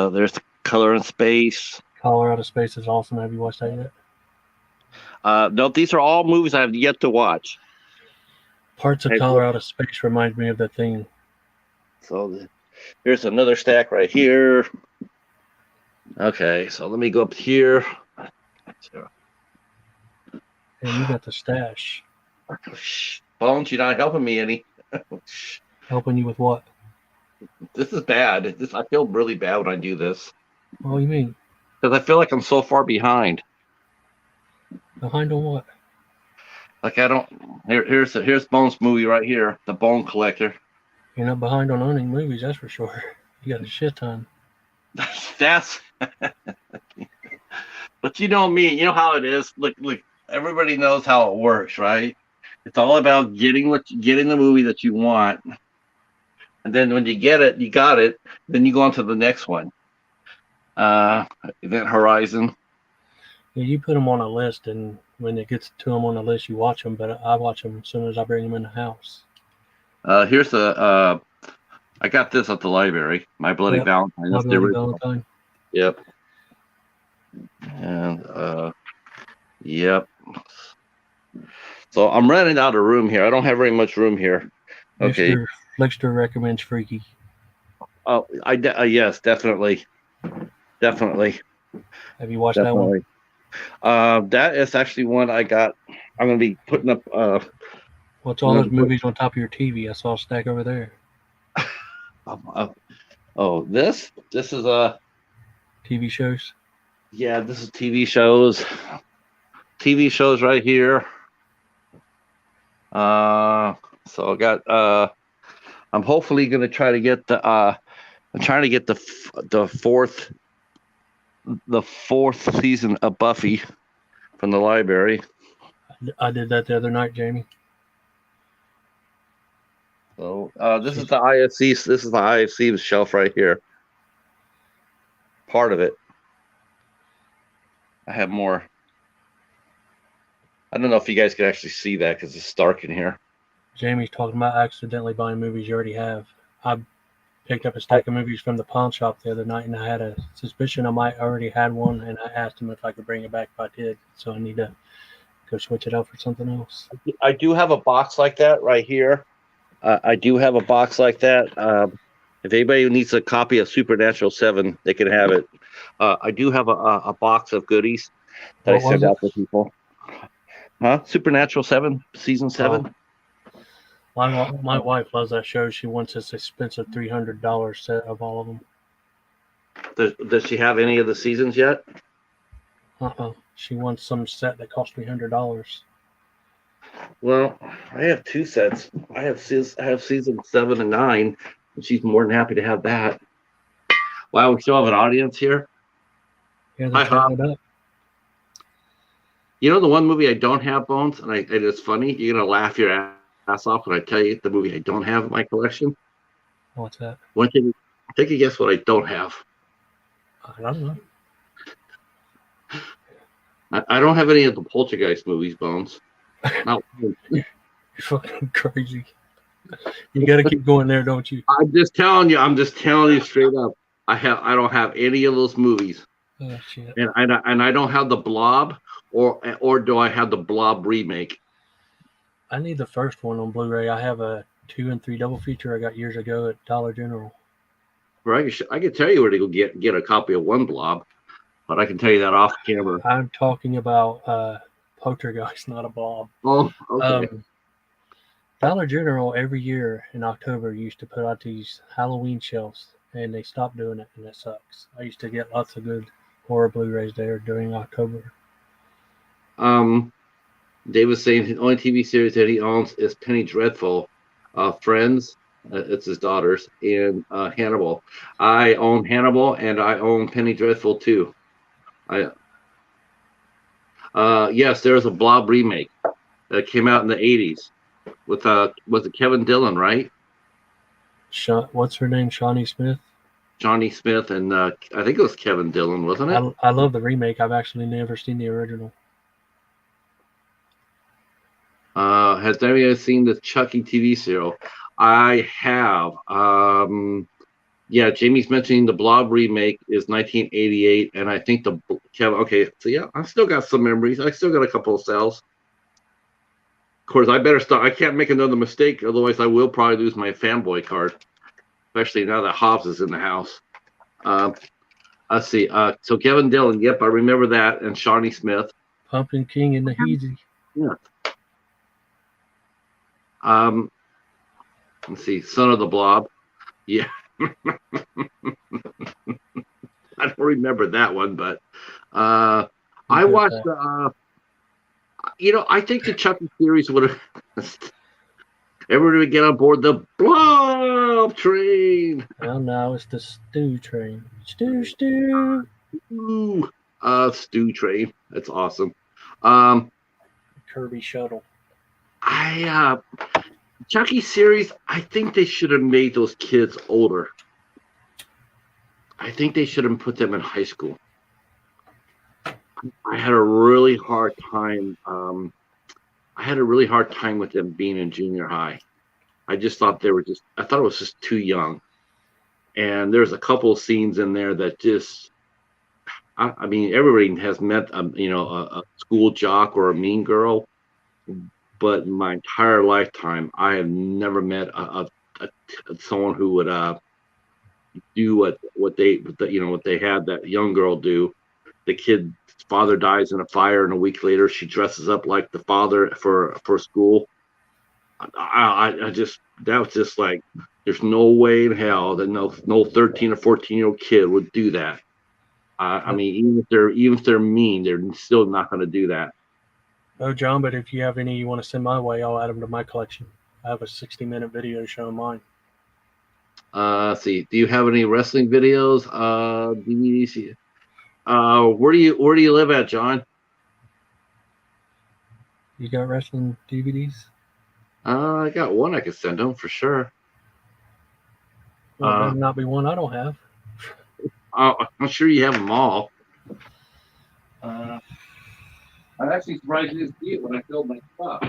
there's Color in Space. Colorado Space is awesome. Have you watched that yet? No, these are all movies I have yet to watch. Parts of Colorado Space remind me of The Thing. So here's another stack right here. Okay, so let me go up here. And you got the stash. Bones, you're not helping me any. Helping you with what? This is bad. I feel really bad when I do this. What do you mean? Because I feel like I'm so far behind. Behind on what? Like I don't. Here's Bones' movie right here, The Bone Collector. You're not behind on owning movies, that's for sure. You got a shit ton. That's. But you know me. You know how it is. Look. Everybody knows how it works, right? It's all about getting the movie that you want, and then when you get it, you got it. Then you go on to the next one. Event Horizon. Yeah, you put them on a list, and when it gets to them on the list, you watch them. But I watch them as soon as I bring them in the house. Here's I got this at the library. My Bloody Valentine. My Bloody Valentine. Yep. And yep. So I'm running out of room here. I don't have very much room here. Okay. Lexter recommends Freaky. Oh, yes, definitely. Have you watched that one? That is actually one I got. I'm gonna be putting up. What's all those movies on top of your TV? I saw a stack over there. This is TV shows. Yeah, this is TV shows. TV shows right here. So I got. I'm hopefully gonna try to get the. I'm trying to get the fourth season of Buffy from the library. I did that the other night, Jamie. So this is the IFC. This is the IFC shelf right here. Part of it. I have more. I don't know if you guys can actually see that because it's dark in here. Jamie's talking about accidentally buying movies you already have. I picked up a stack of movies from the pawn shop the other night, and I had a suspicion I might already had one, and I asked him if I could bring it back if I did. So I need to go switch it out for something else. I do have a box like that right here. I do have a box like that. If anybody needs a copy of Supernatural 7, they can have it. I do have a box of goodies that I send out to people. Huh? Supernatural 7, season 7. My wife loves that show. She wants this expensive $300 set of all of them. Does she have any of the seasons yet? She wants some set that costs $300. Well, I have two sets. I have season 7 and 9, and she's more than happy to have that. Wow, we still have an audience here. Yeah, they're chatting it up. You know the one movie I don't have, Bones, and it's funny. You're gonna laugh your ass off when I tell you the movie I don't have in my collection. What's that? Take a guess what I don't have. I don't know. I don't have any of the Poltergeist movies, Bones. You're fucking crazy. You got to keep going there, don't you? I'm just telling you straight up. I don't have any of those movies. Oh shit. And I don't have the Blob, or do I have the Blob remake? I need the first one on Blu-ray. I have a 2 and 3 double feature I got years ago at Dollar General. Right, I could tell you where to go get a copy of one Blob, but I can tell you that off camera. I'm talking about Poltergeist, not a Blob. Oh, okay. Dollar General every year in October used to put out these Halloween shelves, and they stopped doing it, and it sucks. I used to get lots of good horror Blu-rays there during October. Dave was saying the only TV series that he owns is Penny Dreadful, Friends, it's his daughters, and Hannibal. I own Hannibal, and I own Penny Dreadful too. Yes, there's a Blob remake that came out in the 80s with was it Kevin Dillon, right? What's her name? Shawnee Smith. Johnny Smith, and I think it was Kevin Dillon, wasn't it? I love the remake. I've actually never seen the original. Has anyone seen the Chucky TV serial? I have. Yeah, Jamie's mentioning the Blob remake is 1988, and I think the Kevin. Okay, so yeah, I still got some memories. I still got a couple of cells. Of course, I better stop. I can't make another mistake, otherwise I will probably lose my fanboy card, especially now that Hobbs is in the house. Um, let's see. So Kevin Dillon, yep, I remember that, and Shawnee Smith. Pumpkin King and the Heezy. Yeah. Let's see. Son of the Blob. Yeah, I don't remember that one, but I watched. I think the Chucky series would have. Everybody would get on board the Blob train. Well, now it's the Stew Train. Stew. Ooh, stew train. That's awesome. Um, Kirby Shuttle. Chucky series. I think they should have made those kids older. I think they should have put them in high school. I had a really hard time. I had a really hard time with them being in junior high. I just thought they were just. I thought it was just too young. And there's a couple of scenes in there that just. I mean, everybody has met, a school jock or a mean girl, but in my entire lifetime, I have never met someone who would do what they had that young girl do. The kid's father dies in a fire, and a week later, she dresses up like the father for school. I just that was just like there's no way in hell that no 13 or 14-year-old kid would do that. I mean, even if they're mean, they're still not going to do that. Oh, John, but if you have any you want to send my way, I'll add them to my collection. I have a 60-minute video showing mine. Let's see. Do you have any wrestling videos? DVDs? Where do you live at, John? You got wrestling DVDs? I got one I could send them for sure. Well, it better not be one I don't have. I'm sure you have them all. I'm actually surprised you didn't see it when I filled my stuff.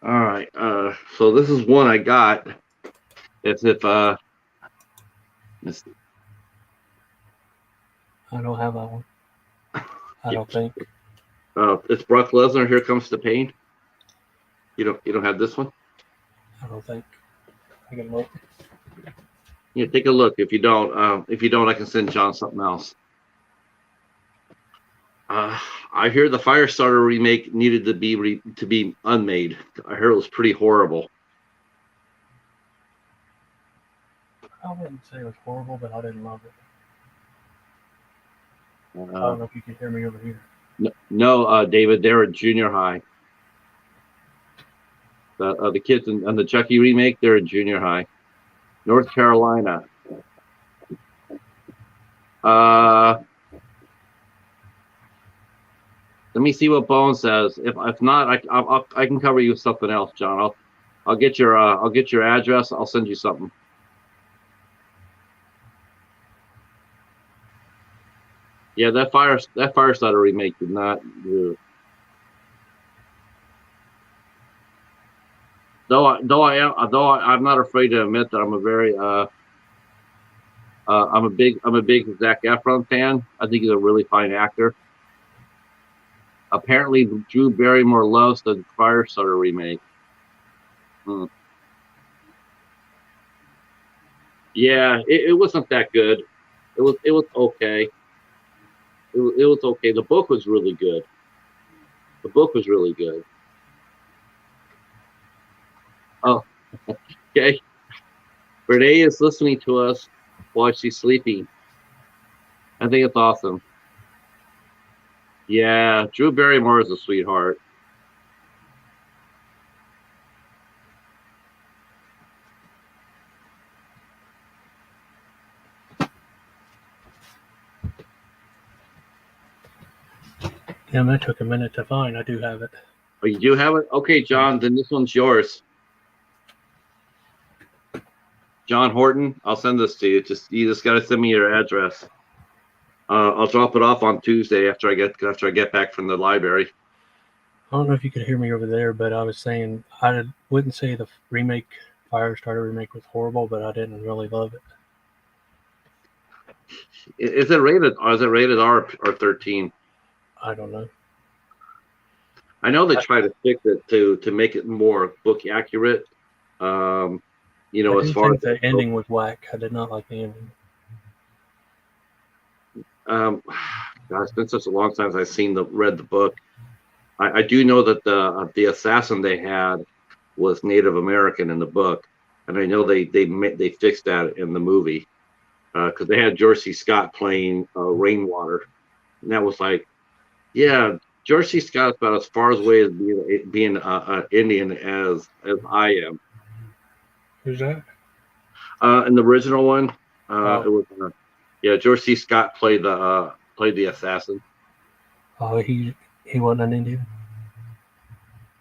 All right. So this is one I got. It's if I don't have that one. I don't think. it's Brock Lesnar. Here comes the pain. You don't have this one. I don't think. I can look. Yeah, take a look. If you don't, I can send John something else. I hear the Firestarter remake needed to be unmade. I heard it was pretty horrible. I wouldn't say it was horrible, but I didn't love it. I don't know if you can hear me over here. No, David, they're at junior high. The kids in the Chucky remake, they're in junior high. North Carolina. Let me see what Bone says. If not, I can cover you with something else, John. I'll get your address. I'll send you something. Yeah, that Firestarter remake did not do. I'm not afraid to admit that I'm a big Zac Efron fan. I think he's a really fine actor. Apparently, Drew Barrymore loves the Firestarter remake. Yeah, it wasn't that good. It was okay. It was okay. The book was really good. Oh, okay. Renee is listening to us while she's sleeping. I think it's awesome. Yeah, Drew Barrymore is a sweetheart. Yeah, that took a minute to find. I do have it. Oh, you do have it? Okay, John, then this one's yours. John Horton, I'll send this to you. You just gotta send me your address. I'll drop it off on Tuesday after I get back from the library. I don't know if you could hear me over there, but I was saying I wouldn't say the remake, Firestarter remake, was horrible, but I didn't really love it. Is it rated? Or is it rated R or 13? I don't know. I know they try to fix it to make it more book accurate. I As do far as think the ending was whack. I did not like the ending. um, God, it's been such a long time since I've read the book. I do know that the assassin they had was Native American in the book, and I know they fixed that in the movie because they had George C. Scott playing Rainwater, and that was like, yeah, George C. Scott's about as far away as being Indian as I am. Who's that? In the original one, it Oh, was yeah, George C. Scott played the assassin. oh, he wasn't an Indian.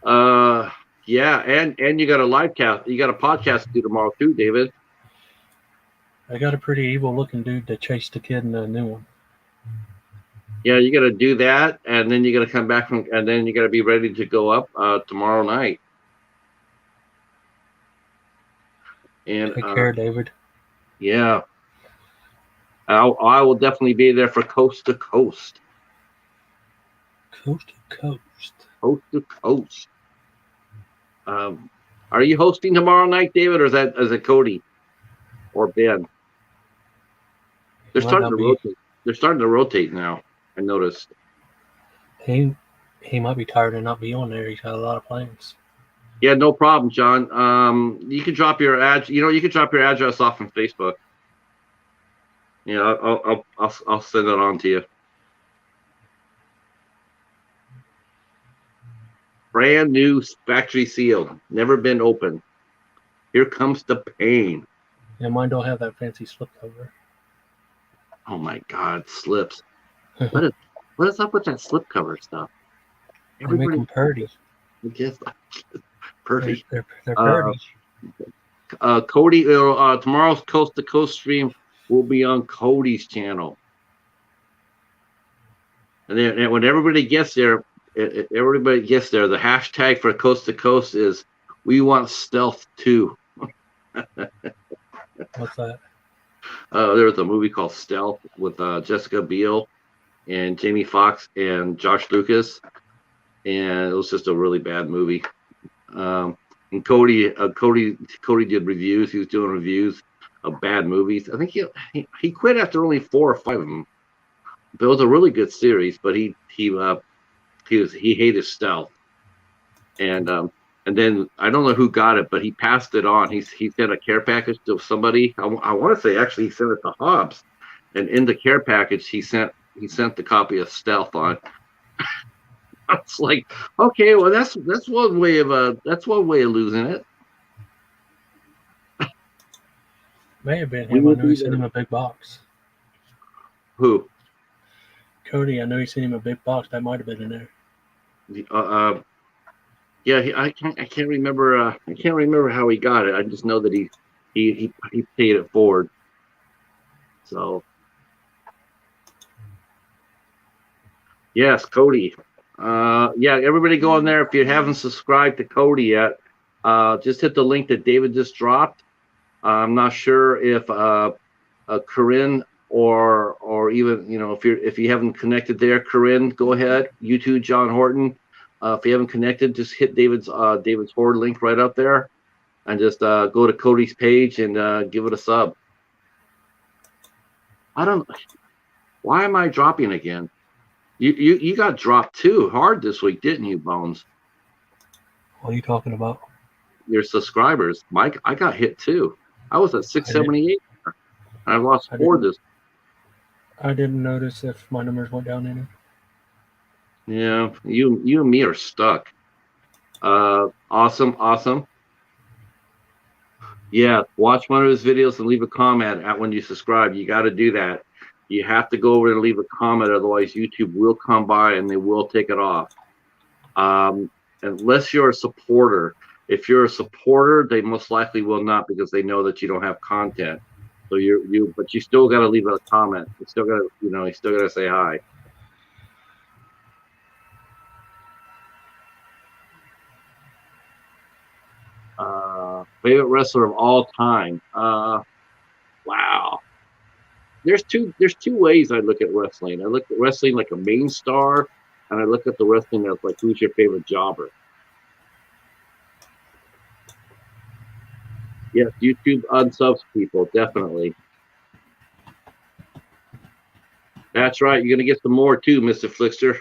Uh, yeah, and you got you got a podcast to do tomorrow too, David. I got a pretty evil looking dude that chased the kid in the new one. Yeah, you got to do that, and then you got to come back and then you got to be ready to go up tomorrow night. And Take care, David. yeah, I will definitely be there for coast to coast. Coast to coast. Coast to coast. Are you hosting tomorrow night, David, or is it Cody or Ben? They're He might starting not to be. rotate. They're starting to rotate now. I noticed. He he might be tired of not be on there. He's got a lot of plans. Yeah, no problem, John. You can drop your you can drop your address off on Facebook. Yeah, I'll send it on to you. Brand new factory sealed, never been opened. Here comes the pain. Yeah, mine don't have that fancy slipcover. Oh my God, slips. What is what is up with that slipcover stuff? They make Everybody them purdy. gets They're pretty. they're Uh, purdy. Cody, tomorrow's Coast to Coast stream will be on Cody's channel. And then when everybody gets there, the hashtag for Coast to Coast is we want stealth too. What's that? There was a movie called Stealth with Jessica Biel and Jamie Foxx and Josh Lucas, and it was just a really bad movie. And Cody did reviews. He was doing reviews of bad movies. I think he quit after only 4 or 5 of them. But it was a really good series, but he hated Stealth, and then I don't know who got it, but he passed it on. He sent a care package to somebody. I want to say actually he sent it to Hobbs, and in the care package he sent the copy of Stealth on. It's like, okay, well that's one way of losing it. May have been him. I know he sent him a big box. Who? Cody, I know he sent him a big box. That might have been in there. Yeah, I can't remember. I can't remember how he got it. I just know that he paid it forward. So yes, Cody. Yeah, everybody go in there. If you haven't subscribed to Cody yet, just hit the link that David just dropped. I'm not sure if Corinne or even if you haven't connected there, Corinne, go ahead. You too, John Horton. If you haven't connected, just hit David's Horde link right up there, and just go to Cody's page and give it a sub. I don't. Why am I dropping again? You got dropped too hard this week, didn't you, Bones? What are you talking about? Your subscribers, Mike. I got hit too. I was at 678. I lost 4 this. I didn't notice if my numbers went down any. Yeah, you and me are stuck. Awesome. Yeah, watch one of his videos and leave a comment when you subscribe. You got to do that. You have to go over and leave a comment, otherwise YouTube will come by and they will take it off. Unless you're a supporter. If you're a supporter, they most likely will not, because they know that you don't have content. So but you still got to leave a comment. You still got to, you still got to say hi. Favorite wrestler of all time. Wow. There's two ways I look at wrestling. I look at wrestling like a main star, and I look at the wrestling as like, who's your favorite jobber? Yes, YouTube unsubs people, definitely. That's right. You're gonna get some more too, Mr. Flickster.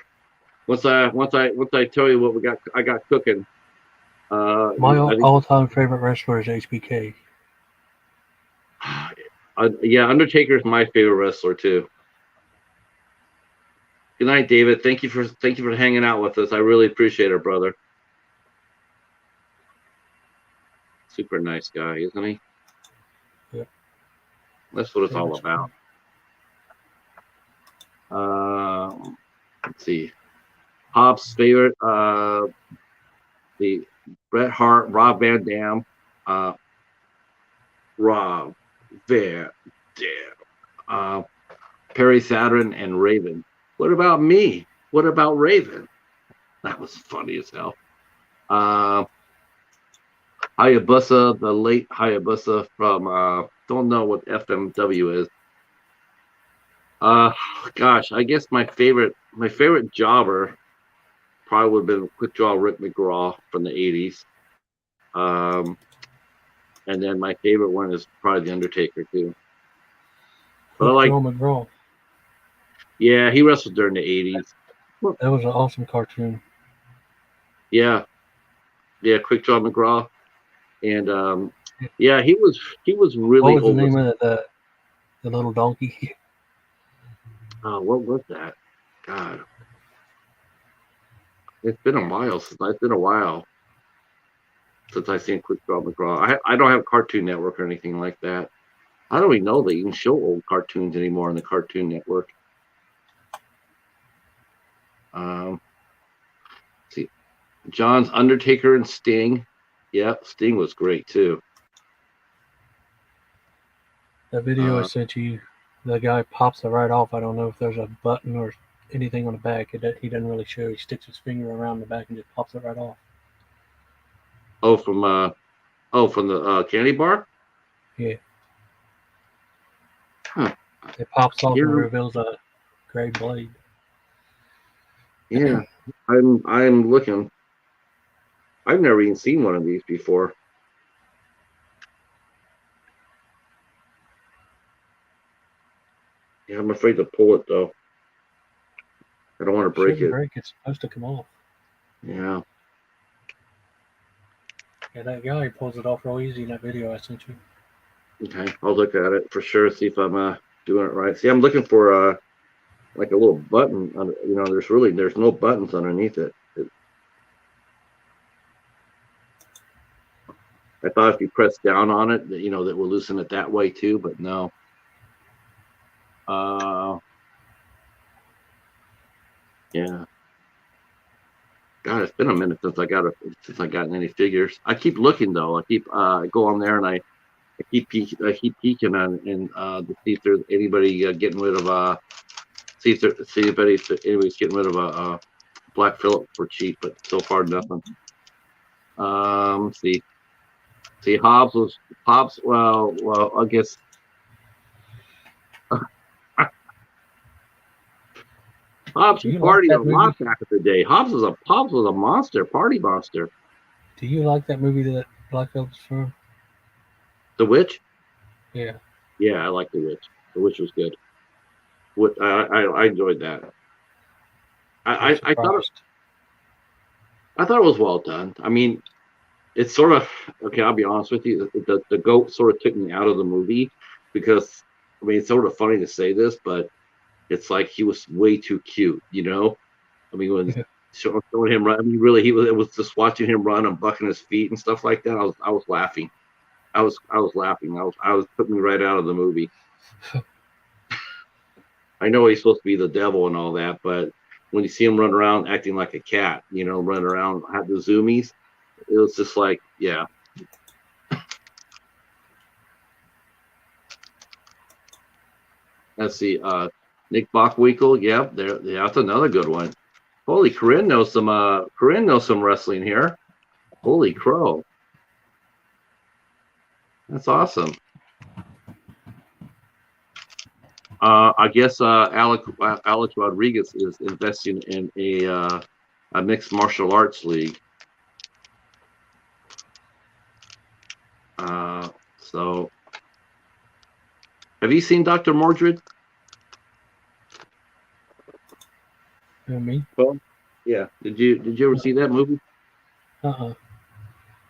Once I tell you what I got cooking. My all-time favorite wrestler is HBK. Yeah, Undertaker is my favorite wrestler too. Good night, David. Thank you for hanging out with us. I really appreciate it, brother. Super nice guy, isn't he? Yep. That's what it's all about. Let's see. Hobbs' favorite, the Bret Hart, Rob Van Dam, Rob Van Dam, Perry Saturn, and Raven. What about me? What about Raven? That was funny as hell. Hayabusa, the late Hayabusa from don't know what FMW is. Gosh, I guess my favorite jobber probably would have been Quick Draw Rick McGraw from the 80s. And then my favorite one is probably The Undertaker too. But Quick Draw McGraw. Yeah, he wrestled during the 80s. That was an awesome cartoon. Yeah, Quick Draw McGraw, and yeah, he was really. What was the name of it? The little donkey. Oh, what was that? God, it's been a while since I've seen Quick Draw McGraw. I don't have Cartoon Network or anything like that. I don't even know they even show old cartoons anymore on the Cartoon Network. See, John's Undertaker and Sting. Yeah, Sting was great too. That video I sent you, the guy pops it right off. I don't know if there's a button or anything on the back. He doesn't really show. He sticks his finger around the back and just pops it right off. Oh, from the candy bar? Yeah. Huh. It pops off and reveals a gray blade. Yeah, I'm looking. I've never even seen one of these before. Yeah, I'm afraid to pull it though. I don't want to break it. It's supposed to come off. Yeah. Yeah, that guy pulls it off real easy in that video I sent you. Okay, I'll look at it for sure. See if I'm doing it right. See, I'm looking for like a little button. There's no buttons underneath it. I thought if you press down on it, that that will loosen it that way too, but no. Yeah. God, it's been a minute since I got any figures. I keep looking though. I go on there and I keep peeking on and to see if there's anybody getting rid of see if anybody's getting rid of a Black Phillip for cheap, but so far nothing. See, Hobbs. Well, I guess. Hobbs partied a lot back in the day. Hobbs was a monster, party monster. Do you like that movie that Black Phillip's from? The Witch? Yeah. Yeah, I like The Witch. The Witch was good. I enjoyed that. I thought it was well done. I mean, it's sort of okay. I'll be honest with you. The goat sort of took me out of the movie because I mean it's sort of funny to say this, but it's like he was way too cute. I mean when showing him run. I mean really, it was just watching him run and bucking his feet and stuff like that. I was laughing. I was laughing. I was putting me right out of the movie. I know he's supposed to be the devil and all that, but when you see him run around acting like a cat, run around, have the zoomies, it was just like, yeah. Let's see, Nick Bockwinkel, yep, yeah, that's another good one. Holy, Corinne knows some wrestling here. Holy crow. That's awesome. I guess Alex Rodriguez is investing in a mixed martial arts league. So, have you seen Dr. Mordred? Me? Well, yeah. Did you ever see that movie?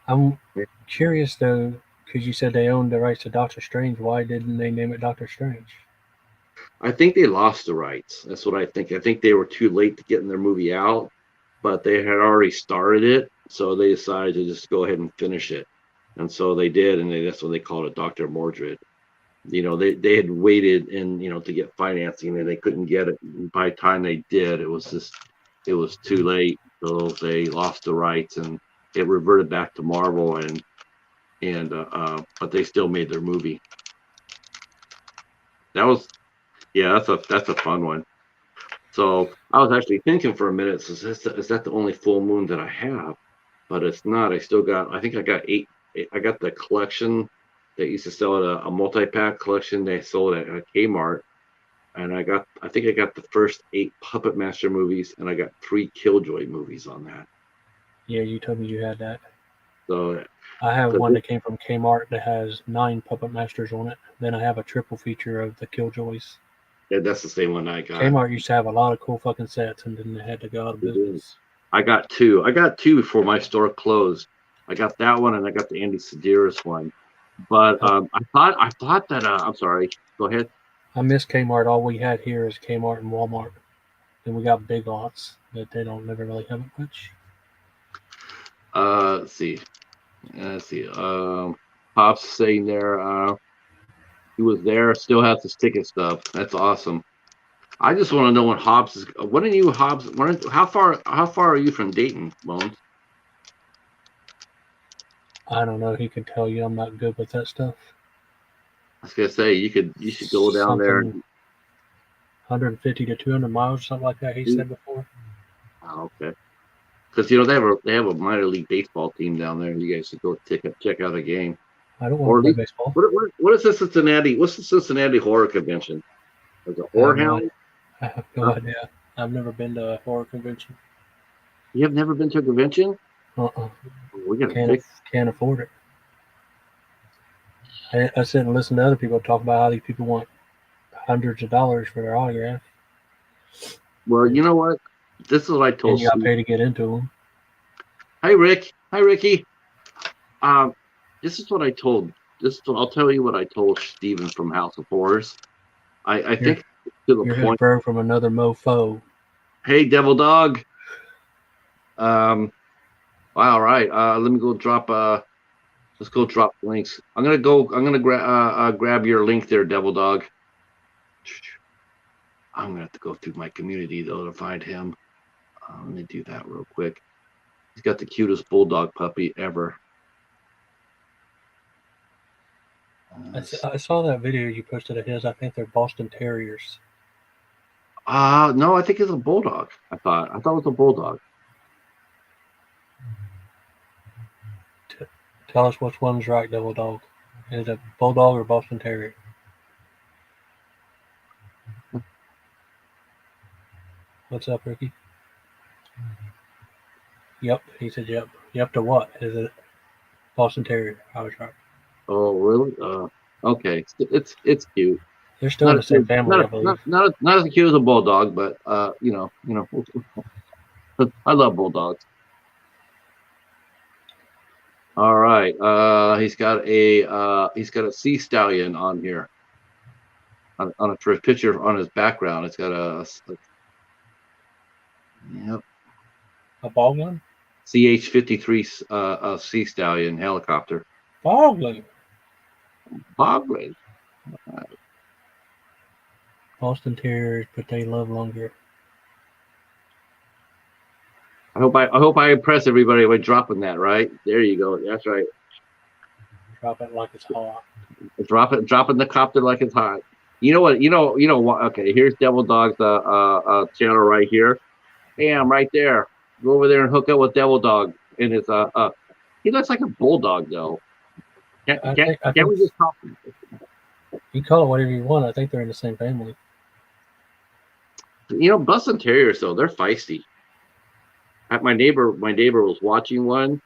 I'm curious though, because you said they owned the rights to Doctor Strange. Why didn't they name it Doctor Strange? I think they lost the rights. That's what I think. I think they were too late to getting their movie out, but they had already started it, so they decided to just go ahead and finish it. And so they did, and that's what they called it, Dr. Mordred. They had waited and to get financing, and they couldn't get it. And by the time they did, it was too late. So they lost the rights, and it reverted back to Marvel, and but they still made their movie. That was Yeah, that's a fun one. So I was actually thinking for a minute, so is that the only full moon that I have? But it's not. I think I got eight. I got the collection that used to sell at a multi-pack collection. They sold at Kmart. And I think I got the first 8 Puppet Master movies, and I got 3 Killjoy movies on that. Yeah, you told me you had that. So I have one that came from Kmart that has 9 Puppet Masters on it. Then I have a triple feature of the Killjoys. yeah, that's the same one I got. Kmart used to have a lot of cool fucking sets, and then they had to go out of business. I got 2. I got 2 before my store closed. I got that one, and I got the Andy Sedaris one. But I thought that I'm sorry. Go ahead. I miss Kmart. All we had here is Kmart and Walmart. Then we got Big Lots, but they don't never really have it much. Let's see. Pop's saying there. He was there. Still has his ticket stuff. That's awesome. I just want to know when Hobbs is. When are you, Hobbs? How far are you from Dayton, Bones? I don't know. He could tell you I'm not good with that stuff. I was gonna say you should go down there. 150 to 200 miles, something like that. He said before. Oh, okay. Because they have a minor league baseball team down there. You guys should go check out a game. I don't want to play baseball. What is the Cincinnati? What's the Cincinnati horror convention? Is it Horror Hound? I have no idea. I've never been to a horror convention. You have never been to a convention? We can't afford it. I sit and listen to other people talk about how these people want hundreds of dollars for their autograph. Well, you know what? This is what I told. And you got to pay to get into them. Hi, Rick. Hi, Ricky. This is what I told. I'll tell you what I told Steven from House of Horrors. I think to the point from another mofo. Hey, Devil Dog. Wow, all right. Let me go drop. Let's go drop links. I'm gonna grab your link there, Devil Dog. I'm gonna have to go through my community though to find him. Let me do that real quick. He's got the cutest bulldog puppy ever. I saw that video you posted of his. I think they're Boston Terriers. No, I think it's a bulldog. I thought it was a bulldog. Tell us which one's right, Devil Dog. Is it a bulldog or Boston Terrier? What's up, Ricky? Yep, he said yep. Yep to what? Is it Boston Terrier? I was right. Oh, really? Okay. It's cute. They're still in the same family, I believe. Not as cute as a bulldog, but you know, I love bulldogs. All right. He's got a sea stallion on here. On a picture on his background, it's got a bogling? CH-53 sea stallion helicopter. Bogling. Bogling. Boston Terriers, but they live longer. I hope I impress everybody by dropping that, right? There you go. That's right. Drop it like it's hot. Dropping the copter like it's hot. You know what? You know what? Okay, here's Devil Dog's channel right here. Bam, right there. Go over there and hook up with Devil Dog. And it's he looks like a bulldog though. I Can't think we just talk? you call it whatever you want. I think they're in the same family. You know, Boston Terriers though, they're feisty. My neighbor was watching one,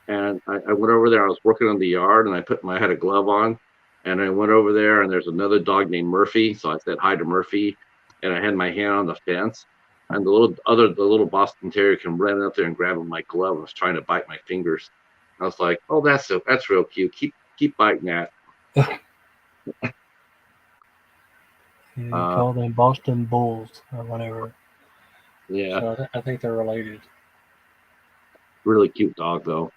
and I went over there. I was working on the yard, and I had a glove on, and I went over there, and there's another dog named Murphy. So I said hi to Murphy, and I had my hand on the fence, and the little Boston Terrier came running up there and grabbing my glove and was trying to bite my fingers. I was like, oh, that's real cute. Keep biting that. You call them Boston Bulls or whatever. Yeah, So I think they're related. really cute dog though.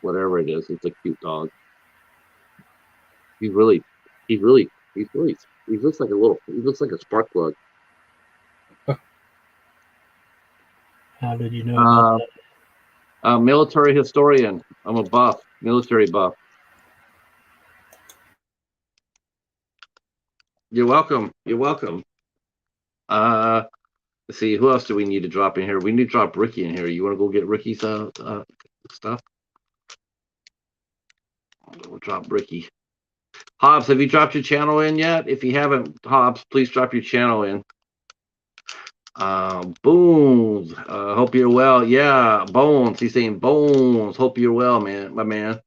Whatever it is, it's a cute dog. He's really, he's really, he looks like a spark plug. How did you know about that? Military historian. I'm a military buff. You're welcome. You're welcome. Let's see, who else do we need to drop in here? We need to drop Ricky in here. You want to go get Ricky's stuff? We'll drop Ricky. Hobbs, have you dropped your channel in yet? If you haven't, Hobbs, please drop your channel in. Bones. Hope you're well. Yeah, Bones. He's saying Bones. Hope you're well, man. My man.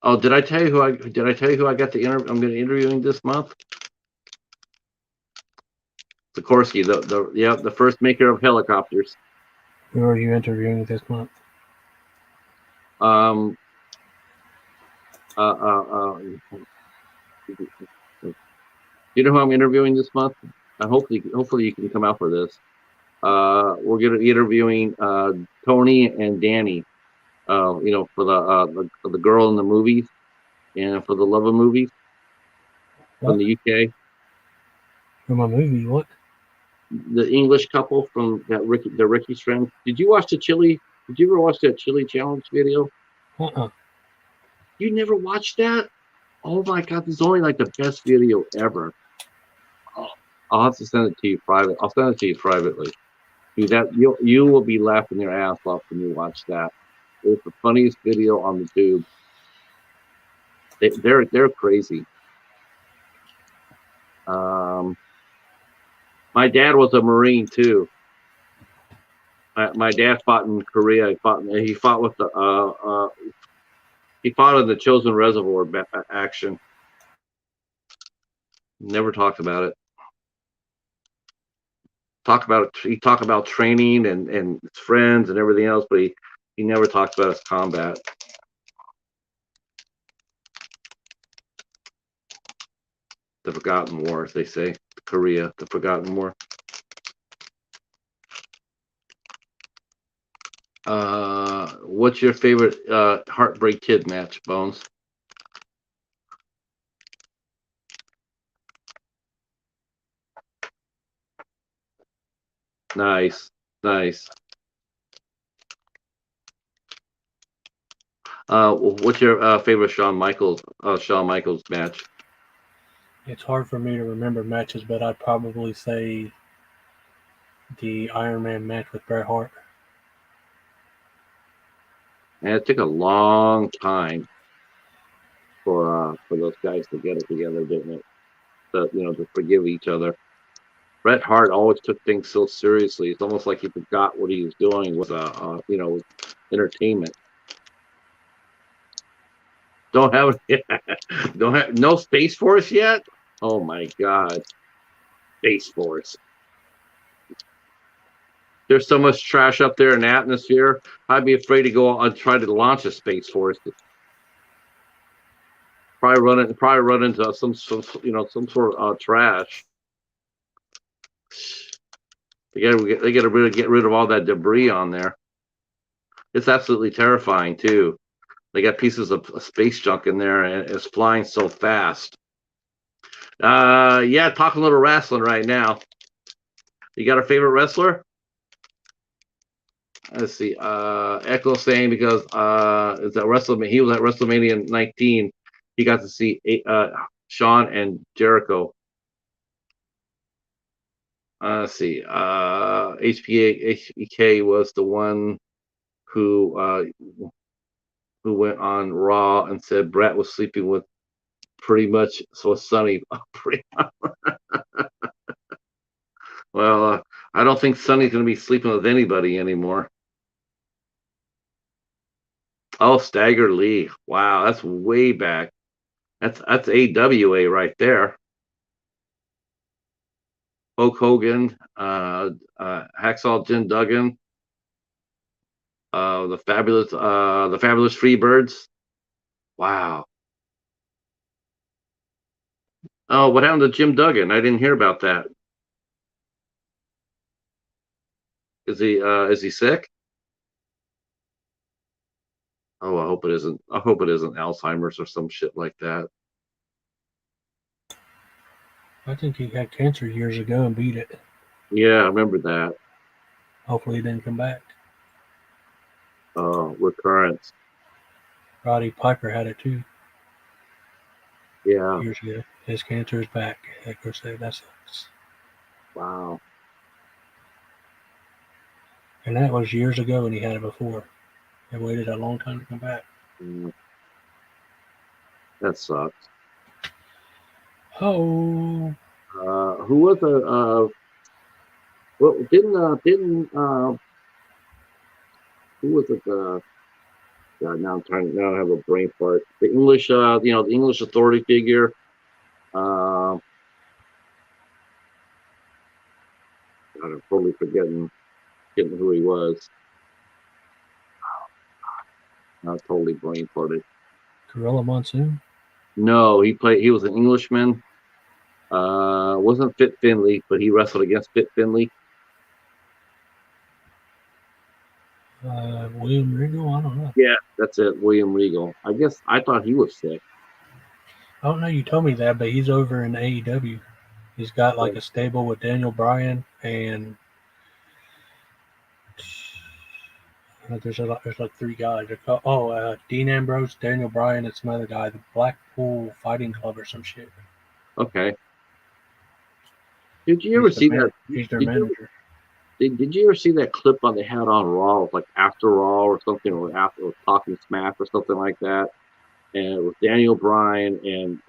Oh, did I tell you who I got the interview? I'm going to interviewing this month. Sikorsky, the first maker of helicopters. Who are you interviewing this month? You know who I'm interviewing this month? Hopefully you can come out for this. We're going to be interviewing Tony and Danny. You know, for the girl in the movies and for the love of movies from the UK. From a movie, what? The English couple from the Ricky's friend. Did you watch Did you ever watch that chili challenge video? You never watched that? Oh my God, this is only like the best video ever. Oh, I'll have to send it to you private. I'll send it to you privately. Dude, you will be laughing your ass off when you watch that. It's the funniest video on the tube. They're crazy. My dad was a Marine too. My dad fought in Korea. He fought in the Chosin Reservoir action. Never talked about it. He talked about training and his friends and everything else, but he never talked about his combat. The Forgotten War, as they say. Korea, the Forgotten War. What's your favorite Heartbreak Kid match, Bones? Nice. What's your favorite Shawn Michaels match? It's hard for me to remember matches, but I'd probably say the Iron Man match with Bret Hart. And it took a long time for those guys to get it together, didn't it? To forgive each other. Bret Hart always took things so seriously. It's almost like he forgot what he was doing with entertainment. Don't have no Space Force yet? Oh my God. Space Force. There's so much trash up there in the atmosphere. I'd be afraid to go and try to launch a Space Force. Probably run into some sort of trash. They gotta really get rid of all that debris on there. It's absolutely terrifying too. They got pieces of space junk in there, and it's flying so fast. Yeah, talking a little wrestling right now. You got a favorite wrestler? Let's see. Echo saying because is that WrestleMania? He was at WrestleMania 19. He got to see Shawn and Jericho. Let's see. HBK was the one who went on Raw and said Brett was sleeping with pretty much so Sonny. Well, I don't think Sonny's going to be sleeping with anybody anymore. Oh, Stagger Lee. Wow, that's way back. That's AWA right there. Hulk Hogan, Hacksaw Jim Duggan, the fabulous Freebirds. Wow. Oh, what happened to Jim Duggan? I didn't hear about that. Is he sick? Oh, I hope it isn't. I hope it isn't Alzheimer's or some shit like that. I think he had cancer years ago and beat it. Yeah, I remember that. Hopefully, he didn't come back. Recurrence. Roddy Piper had it too Yeah. years ago. His cancer is back. Of course, that sucks. Wow. And that was years ago, and he had it before. He waited a long time to come back. Mm, that sucks. Oh. Who was the well, didn't who was it? God, now I'm trying. Now I have a brain fart. The English, the English authority figure. God, I'm totally forgetting who he was. I'm totally brain farted. Gorilla Monsoon? No, he was an Englishman. Wasn't Fit Finley, but he wrestled against Fit Finley. William Regal? I don't know. Yeah, that's it. William Regal. I guess I thought he was sick. I don't know. You told me that, but he's over in AEW. He's got like a stable with Daniel Bryan and there's like three guys. They're called, Dean Ambrose, Daniel Bryan, and some other guy. The Blackpool Fighting Club or some shit. Okay. Did you ever see that? He's their manager. Did you ever see that clip on they had on Raw, like after Raw or something, or after Talking Smack or something like that? And it was Daniel Bryan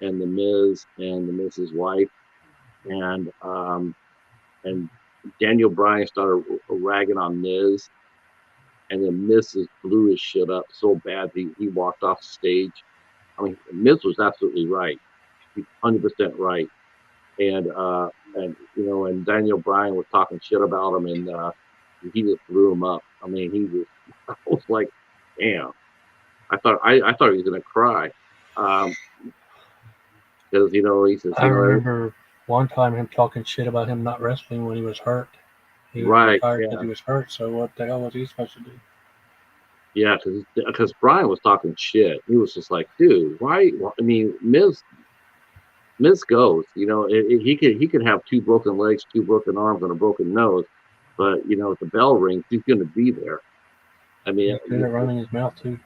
and the Miz and the Miz's wife, and Daniel Bryan started ragging on Miz, and then Miz blew his shit up so bad he walked off the stage. I mean, Miz was absolutely right, 100% right, and and Daniel Bryan was talking shit about him, and he just blew him up. I mean, I was like, damn. I thought he was gonna cry, because he says. I remember one time him talking shit about him not wrestling when he was hurt. He was retired because he was hurt. So what the hell was he supposed to do? Yeah, because Bryan was talking shit. He was just like, dude, why? I mean, Miz goes. He could have two broken legs, two broken arms, and a broken nose, but if the bell rings, he's going to be there. I mean, he's good at running his mouth too.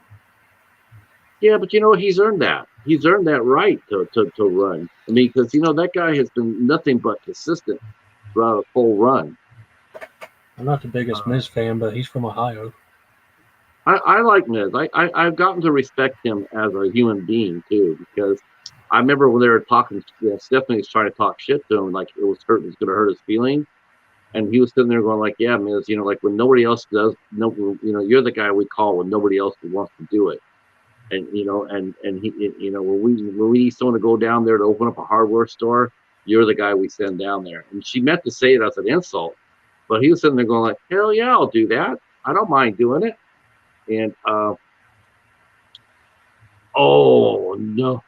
Yeah, but he's earned that. He's earned that right to run. I mean, because that guy has been nothing but consistent throughout a full run. I'm not the biggest Miz fan, but he's from Ohio. I like Miz. I've gotten to respect him as a human being too, because I remember when they were talking. Stephanie was trying to talk shit to him, like it was going to hurt his feelings, and he was sitting there going like, "Yeah, Miz, like when nobody else does, you're the guy we call when nobody else wants to do it." And he, when we need someone to go down there to open up a hardware store, you're the guy we send down there. And she meant to say it as an insult, but he was sitting there going like, hell yeah, I'll do that. I don't mind doing it. And oh no,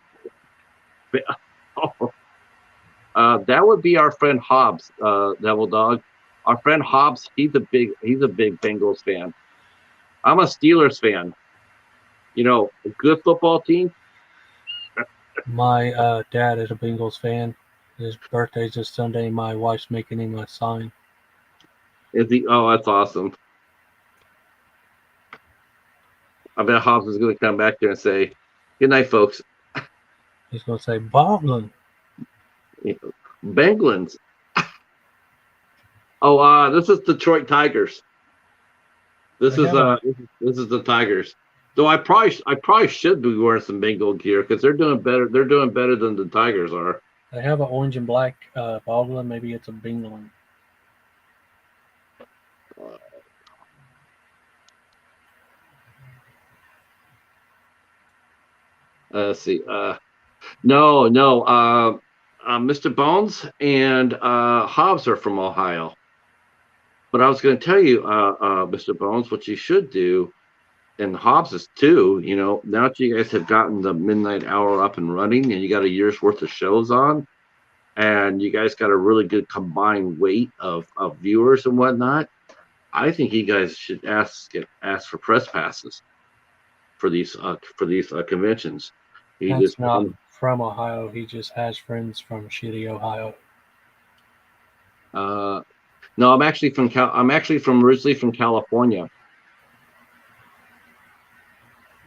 that would be our friend Hobbs, Devil Dog. Our friend Hobbs, he's a big Bengals fan. I'm a Steelers fan. A good football team. My dad is a Bengals fan. His birthday's this Sunday. My wife's making him a sign. Is he? Oh, that's awesome. I bet Hobbs is going to come back there and say, "Good night, folks." He's gonna say Boglin. Benglins. Oh, this is Detroit Tigers. This They is have a this is the Tigers. Though I probably should be wearing some Bengal gear because they're doing better. They're doing better than the Tigers are. they have an orange and black Boglin. Maybe it's a Binglin. Let's see. No, no. Mr. Bones and Hobbs are from Ohio. But I was going to tell you, Mr. Bones, what you should do, and Hobbs is too. You know, now that you guys have gotten the midnight hour up and running, and you got a year's worth of shows on, and you guys got a really good combined weight of viewers and whatnot. I think you guys should ask for press passes for these conventions. You That's just not from Ohio. He just has friends from shitty Ohio. no, I'm actually I'm actually from originally from California.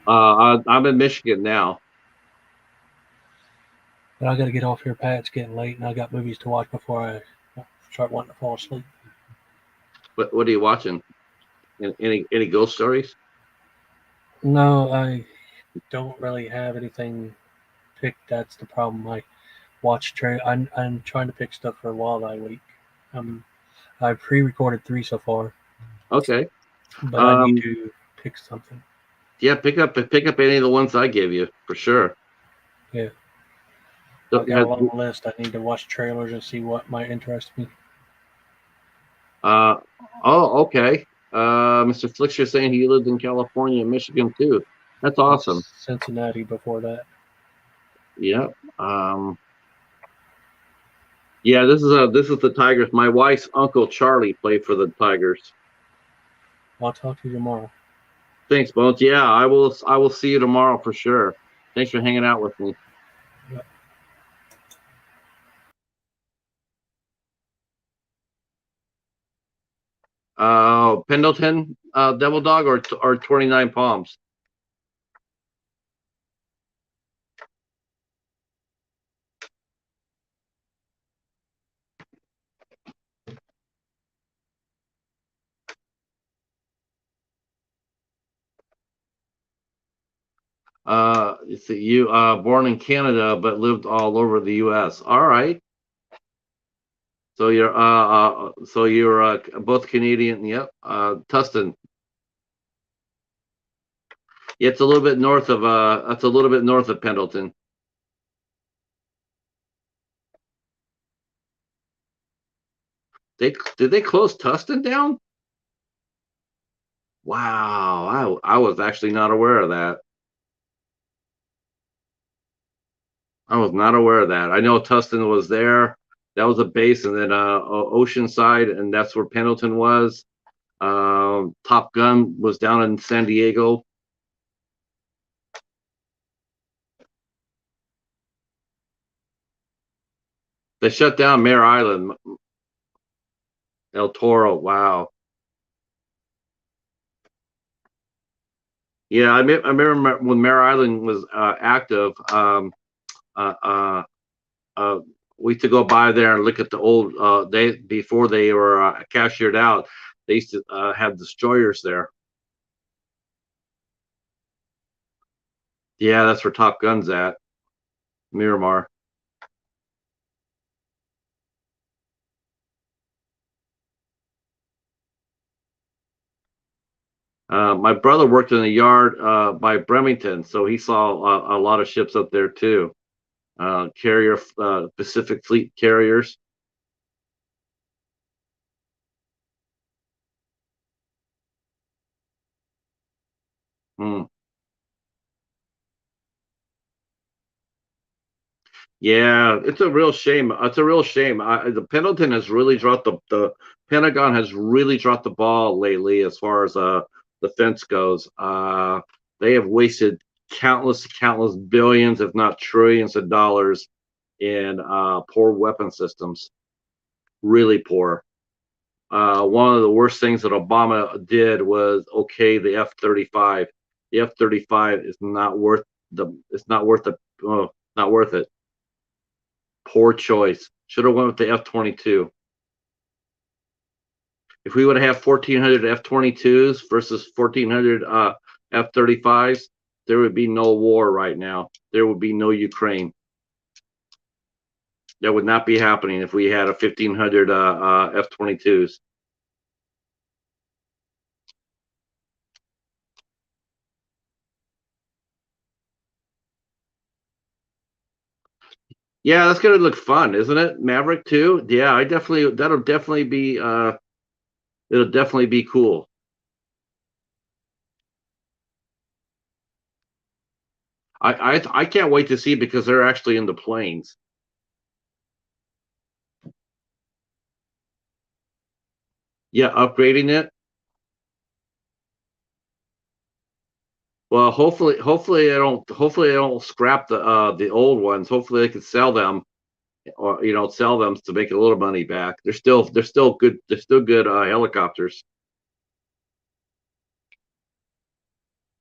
I'm in Michigan now. But I got to get off here, Pat. It's getting late, and I got movies to watch before I start wanting to fall asleep. What are you watching? Any ghost stories? No, I don't really have anything picked. That's the problem. I watch I'm trying to pick stuff for Wildeye Week. I've pre-recorded 3 so far, Okay. but I need to pick something. Yeah, pick up any of the ones I gave you for sure. Yeah. I've got a long list. I need to watch trailers and see what might interest me. Oh, okay. Mr. Flicksher saying he lived in California and Michigan too. That's awesome. Cincinnati before that. Yeah. Yeah, this is the Tigers. My wife's uncle Charlie played for the Tigers. I'll talk to you tomorrow. Thanks, Bones. Yeah, I will see you tomorrow for sure. Thanks for hanging out with me. Yep. Pendleton, Devil Dog, or 29 Palms. You born in Canada but lived all over the U.S. All right. So you're both Canadian. Yep. Tustin. Yeah, it's a little bit north of that's a little bit north of Pendleton. Did they close Tustin down? Wow, I was actually not aware of that. I was not aware of that. I know Tustin was there. That was a base, and then Oceanside, and that's where Pendleton was. Top Gun was down in San Diego. They shut down Mare Island. El Toro. Wow. Yeah, I remember when Mare Island was active. Uh, uh, uh, we used to go by there and look at the old they before they were cashiered out. They used to have destroyers there. Yeah, that's where Top Gun's at, Miramar. My brother worked in the yard by Bremerton, so he saw a lot of ships up there too. Carrier Pacific Fleet carriers. Hmm. Yeah, it's a real shame. It's a real shame. The Pendleton has really dropped the Pentagon has really dropped the ball lately as far as defense goes. They have wasted countless billions, if not trillions of dollars and poor weapon systems. Really poor. One of the worst things that Obama did was okay the F-35. The F-35 is not worth the. It's not worth the. Oh, not worth it. Poor choice. Should have went with the F-22. If we would have had 1,400 F-22s versus 1,400 F-35s, there would be no war right now. There would be no Ukraine. That would not be happening if we had a 1,500 F-22s. Yeah, that's gonna look fun, isn't it? Maverick too. Yeah, I definitely that'll definitely be it'll definitely be cool. I can't wait to see because they're actually in the planes. Yeah, upgrading it. Well, hopefully I don't scrap the old ones. Hopefully they can sell them or sell them to make a little money back. They're still good. They're still good helicopters.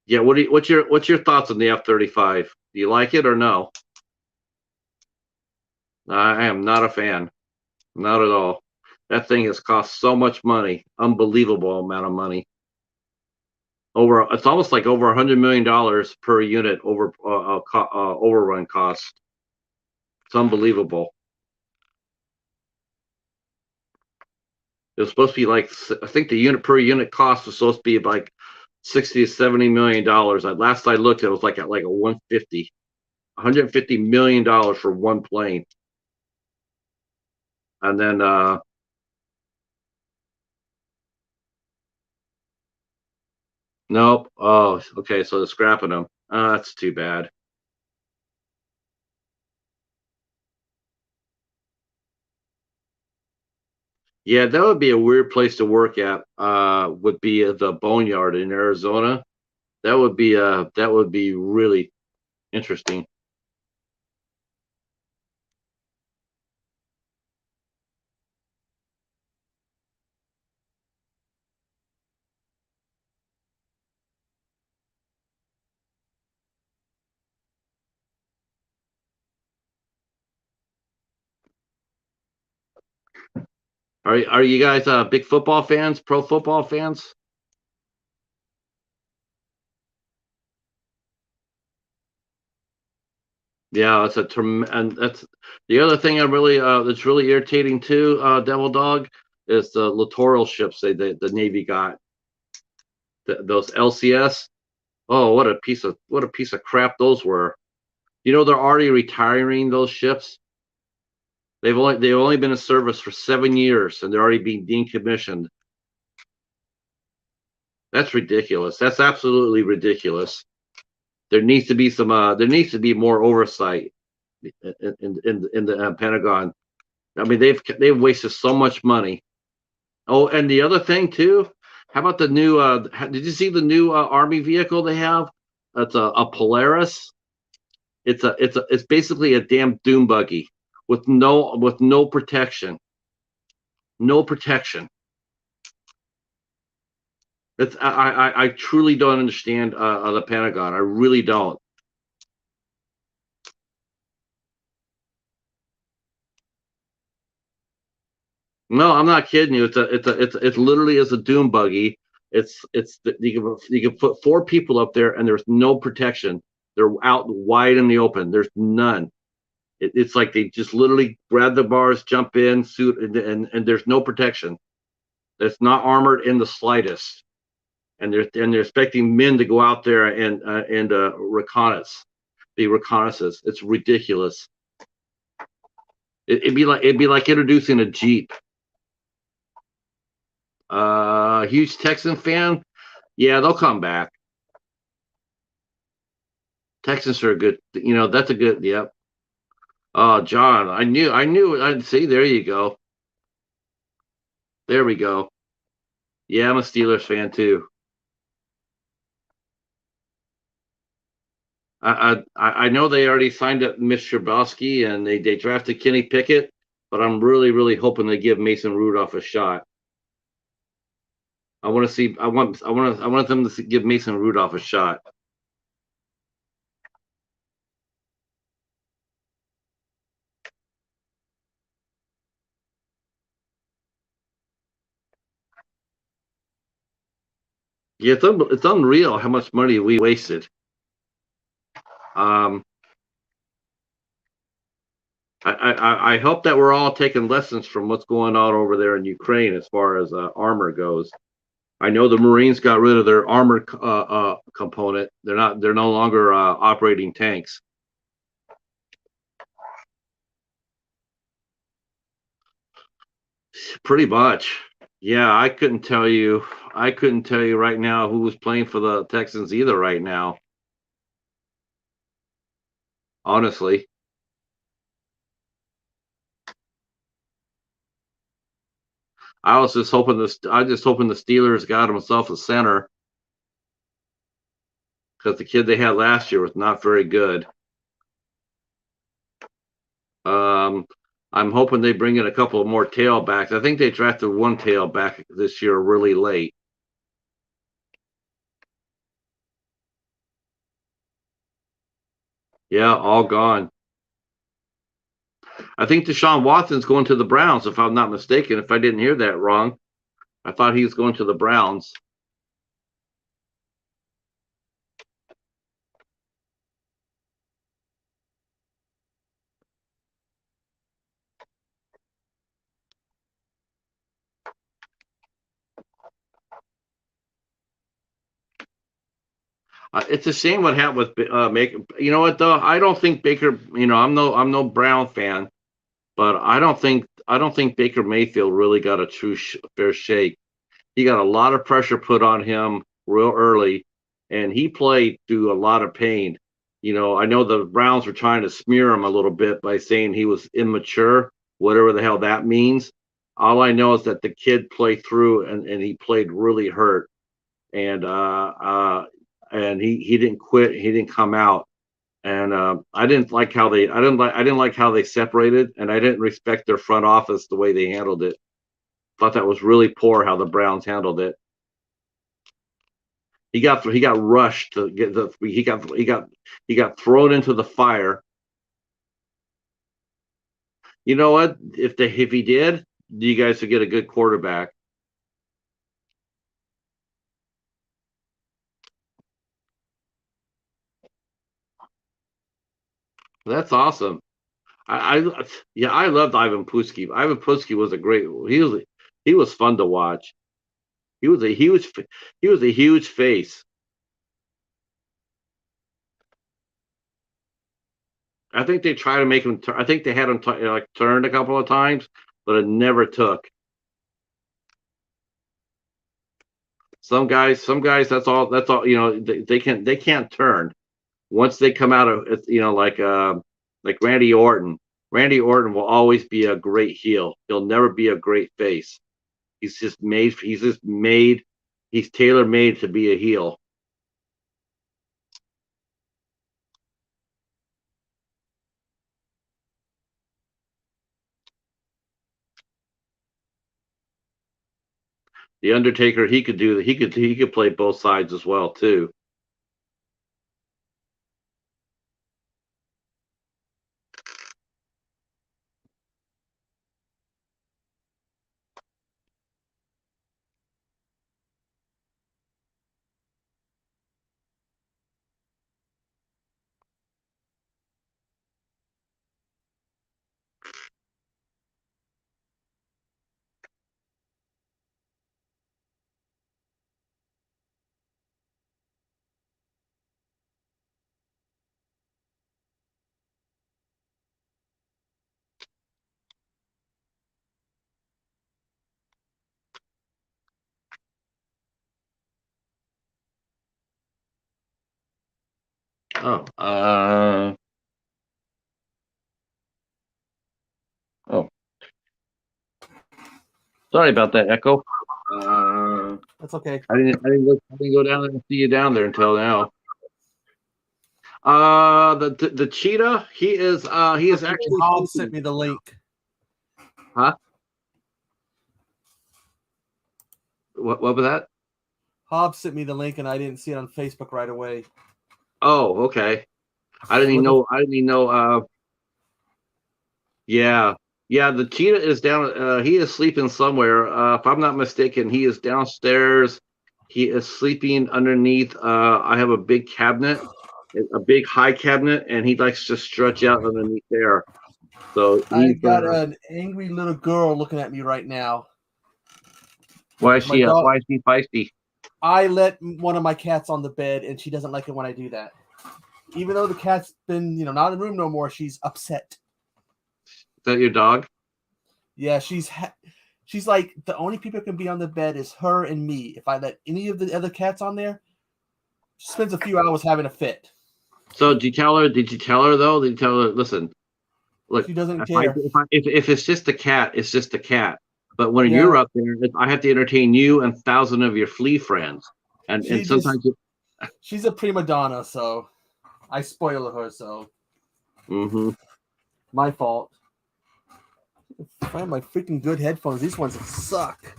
Yeah. What's your thoughts on the F-35? Do you like it or no? I am not a fan. Not at all. That thing has cost so much money. Unbelievable amount of money. It's almost like over $100 million per unit overrun cost. It's unbelievable. It was supposed to be like, I think the unit per unit cost was supposed to be like 60 to $70 million. Last I looked, it was like at like a 150 million dollars for one plane. And then nope. Oh, okay. So they're scrapping them. That's too bad. Yeah, that would be a weird place to work at. Would be the boneyard in Arizona. That would be really interesting. Are you guys big football fans? Pro football fans? Yeah, and that's the other thing I'm really that's really irritating too. Devil Dog is the littoral ships the Navy got those LCS. Oh, what a piece of crap those were. They're already retiring those ships. They've only been in service for 7 years and they're already being decommissioned. That's ridiculous. That's absolutely ridiculous. There needs to be more oversight in the Pentagon. I mean, they've wasted so much money. Oh, and the other thing too. How about the new? Did you see the new Army vehicle they have? It's a Polaris. It's basically a damn dune buggy with no protection. No protection. I truly don't understand the Pentagon. I really don't. No, I'm not kidding you. It literally is a doom buggy. You can put four people up there and there's no protection. They're out wide in the open. There's none. It's like they just literally grab the bars, jump in, suit, and there's no protection. It's not armored in the slightest. And they're expecting men to go out there and be reconnaissance. It's ridiculous. It'd be like introducing a Jeep. Huge Texan fan. Yeah, they'll come back. Texans are a good. That's a good. Yep. Oh, John, I knew. I'd see. There you go. There we go. Yeah, I'm a Steelers fan too. I know they already signed up Mitch Trubisky and they drafted Kenny Pickett, but I'm really hoping they give Mason Rudolph a shot. I want to see. I want them to give Mason Rudolph a shot. Yeah, it's unreal how much money we wasted. Um, I hope that we're all taking lessons from what's going on over there in Ukraine as far as armor goes. I know the Marines got rid of their armor component. They're no longer operating tanks. Pretty much. Yeah, I couldn't tell you. I couldn't tell you right now who was playing for the Texans either right now. Honestly, I was just hoping the Steelers got himself a center because the kid they had last year was not very good. Um, I'm hoping they bring in a couple of more tailbacks. I think they drafted one tailback this year really late. Yeah, all gone. I think Deshaun Watson's going to the Browns, if I'm not mistaken. If I didn't hear that wrong, I thought he was going to the Browns. It's a shame what happened with Baker. You know what though? I don't think Baker. I'm no Brown fan, but I don't think Baker Mayfield really got a true fair shake. He got a lot of pressure put on him real early, and he played through a lot of pain. I know the Browns were trying to smear him a little bit by saying he was immature, whatever the hell that means. All I know is that the kid played through and he played really hurt. And he didn't quit. He didn't come out. And I didn't like how they separated, and I didn't respect their front office the way they handled it. Thought that was really poor how the Browns handled it. He got rushed to get the he got thrown into the fire. You know what? If he did, you guys would get a good quarterback. That's awesome. Yeah, I loved Ivan Putski. Ivan Putski was a great. He was fun to watch. He was a huge face. I think they tried to make him. I think they had him like turned a couple of times, but it never took. Some guys. That's all. That's all. They can't turn once they come out of like Randy Orton. Randy Orton will always be a great heel. He'll never be a great face. He's just made. He's just made. He's tailor made to be a heel. The Undertaker, he could do. He could play both sides as well too. Oh, oh, sorry about that, Echo. That's okay. I didn't go down there and see you down there until now. The cheetah, he is actually Hobbs sleeping. sent me the link. Huh? What was that? Hobbs sent me the link, and I didn't see it on Facebook right away. Oh, okay. I didn't even know. I didn't even know. Yeah, yeah. The cheetah is down. He is sleeping somewhere. If I'm not mistaken, he is downstairs. He is sleeping underneath. I have a big cabinet, a big high cabinet, and he likes to stretch out underneath there. So I he's. got an angry little girl looking at me right now. Why is My she? dog- Why is she feisty? I let one of my cats on the bed, and she doesn't like it when I do that. Even though the cat's been, not in the room no more, she's upset. Is that your dog? Yeah, she's like, the only people who can be on the bed is her and me. If I let any of the other cats on there, she spends a few hours having a fit. So did you tell her? Did you tell her though? Did you tell her? Listen, look. She doesn't If, care. if it's just a cat, it's just a cat. But when Yeah. you're up there, I have to entertain you and 1,000 of your flea friends. And sometimes she's a prima donna, so I spoil her. So my fault. Find my freaking good headphones. These ones suck.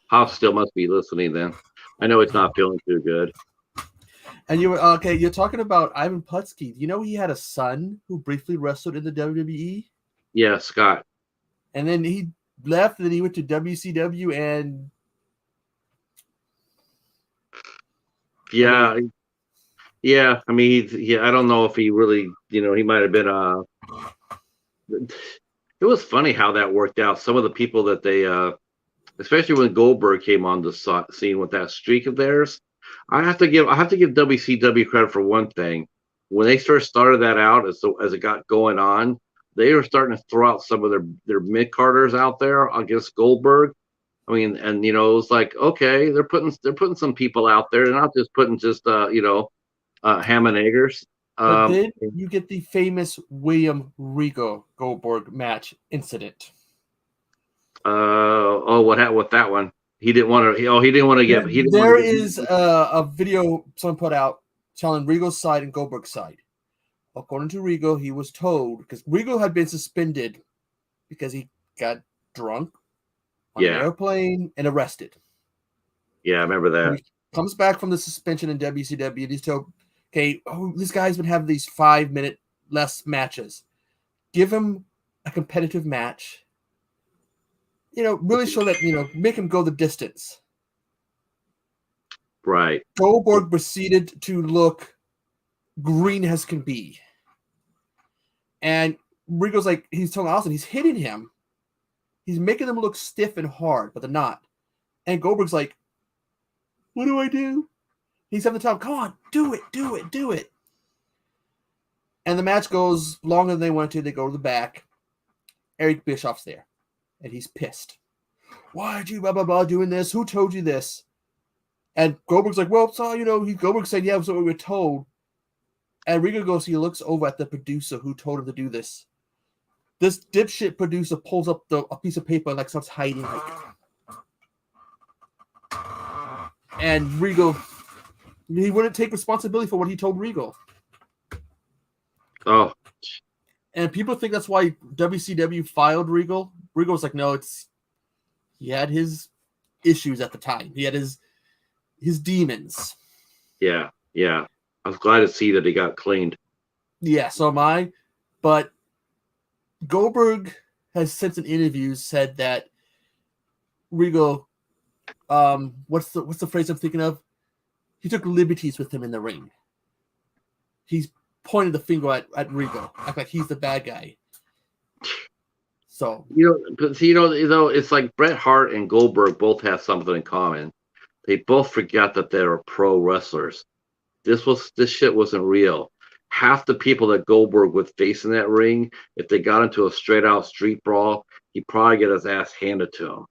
Hoff still must be listening then. I know it's not feeling too good. And you were okay. You're talking about Ivan Putski. You know he had a son who briefly wrestled in the WWE. Yeah, Scott. And then he left, and then he went to WCW, and Yeah, yeah. I mean, I don't know if he really, he might have been. It was funny how that worked out. Some of the people that they, especially when Goldberg came on the scene with that streak of theirs, I have to give WCW credit for one thing. When they first started that out, as it got going on, they were starting to throw out some of their mid carders out there against Goldberg. I mean, and it was like, okay, they're putting some people out there. They're not just putting ham and eggers. But then you get the famous William Regal Goldberg match incident. What happened with that one? He didn't want to. He didn't want to get. There is a video someone put out telling Regal's side and Goldberg's side. According to Regal, he was told, because Regal had been suspended because he got drunk on an airplane and arrested. Yeah, I remember that. He comes back from the suspension in WCW, and he's told, okay, this guy's been having these 5-minute less matches. Give him a competitive match. Really show that, make him go the distance. Right. Goldberg proceeded to look green as can be. And Regal's like, he's telling Austin, he's hitting him. He's making them look stiff and hard, but they're not. And Goldberg's like, what do I do? He's having the time, come on, do it. And the match goes longer than they wanted to. They go to the back. Eric Bischoff's there. And he's pissed. Why are you blah, blah, blah doing this? Who told you this? And Goldberg's like, well, so, Goldberg said, yeah, that's what we were told. And Regal goes, he looks over at the producer who told him to do this. This dipshit producer pulls up a piece of paper and starts hiding. And Regal, he wouldn't take responsibility for what he told Regal. Oh. And people think that's why WCW filed Regal. Regal was like, no, he had his issues at the time. He had his demons. Yeah. I was glad to see that he got cleaned. Yeah, so am I. But Goldberg has since in interviews said that Regal, what's the phrase I'm thinking of? He took liberties with him in the ring. He's pointed the finger at Regal, act like he's the bad guy. So it's like Bret Hart and Goldberg both have something in common. They both forgot that they were pro wrestlers. This shit wasn't real. Half the people that Goldberg would face in that ring, if they got into a straight out street brawl, he'd probably get his ass handed to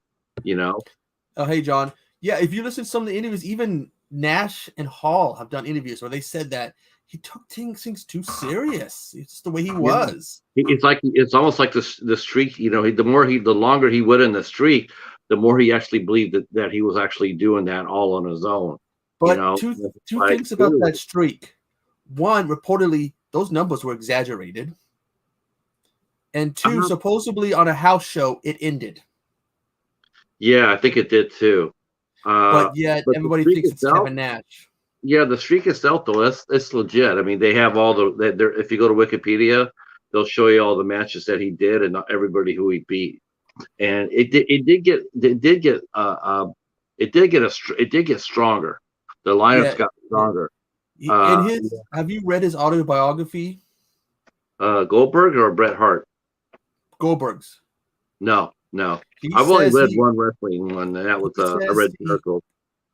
him. Oh, hey, John. Yeah, if you listen to some of the interviews, even Nash and Hall have done interviews where they said that he took things too serious. It's just the way he was. It's almost like the streak. The longer he went in the streak, the more he actually believed that he was actually doing that all on his own. But two things about that streak. One, reportedly, those numbers were exaggerated. And two, supposedly on a house show, it ended. Yeah, I think it did too. But yet everybody thinks it's Kevin Nash. Yeah, the streak itself, though, it's legit. I mean, they have all the. If you go to Wikipedia, they'll show you all the matches that he did and everybody who he beat. And it did get stronger. The lineups got stronger. Have you read his autobiography? Goldberg or Bret Hart? Goldberg's. No. I've only read one wrestling one, and that was a Red Circle.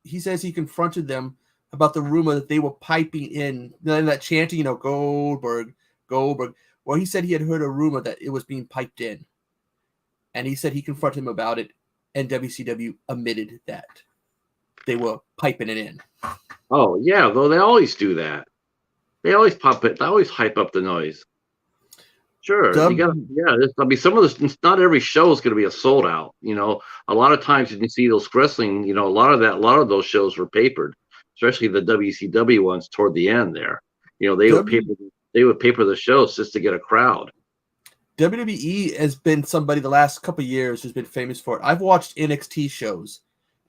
He says he confronted them about the rumor that they were piping in that chanting, Goldberg. Well, he said he had heard a rumor that it was being piped in. And he said he confronted him about it, and WCW admitted that they were piping it in. Oh, yeah, though they always do that. They always pop it. They always hype up the noise. Sure. Some of this, not every show is going to be a sold out. A lot of times you can see those wrestling, a lot of those shows were papered, especially the WCW ones toward the end there. They would paper the shows just to get a crowd. WWE has been somebody the last couple of years who's been famous for it. I've watched NXT shows,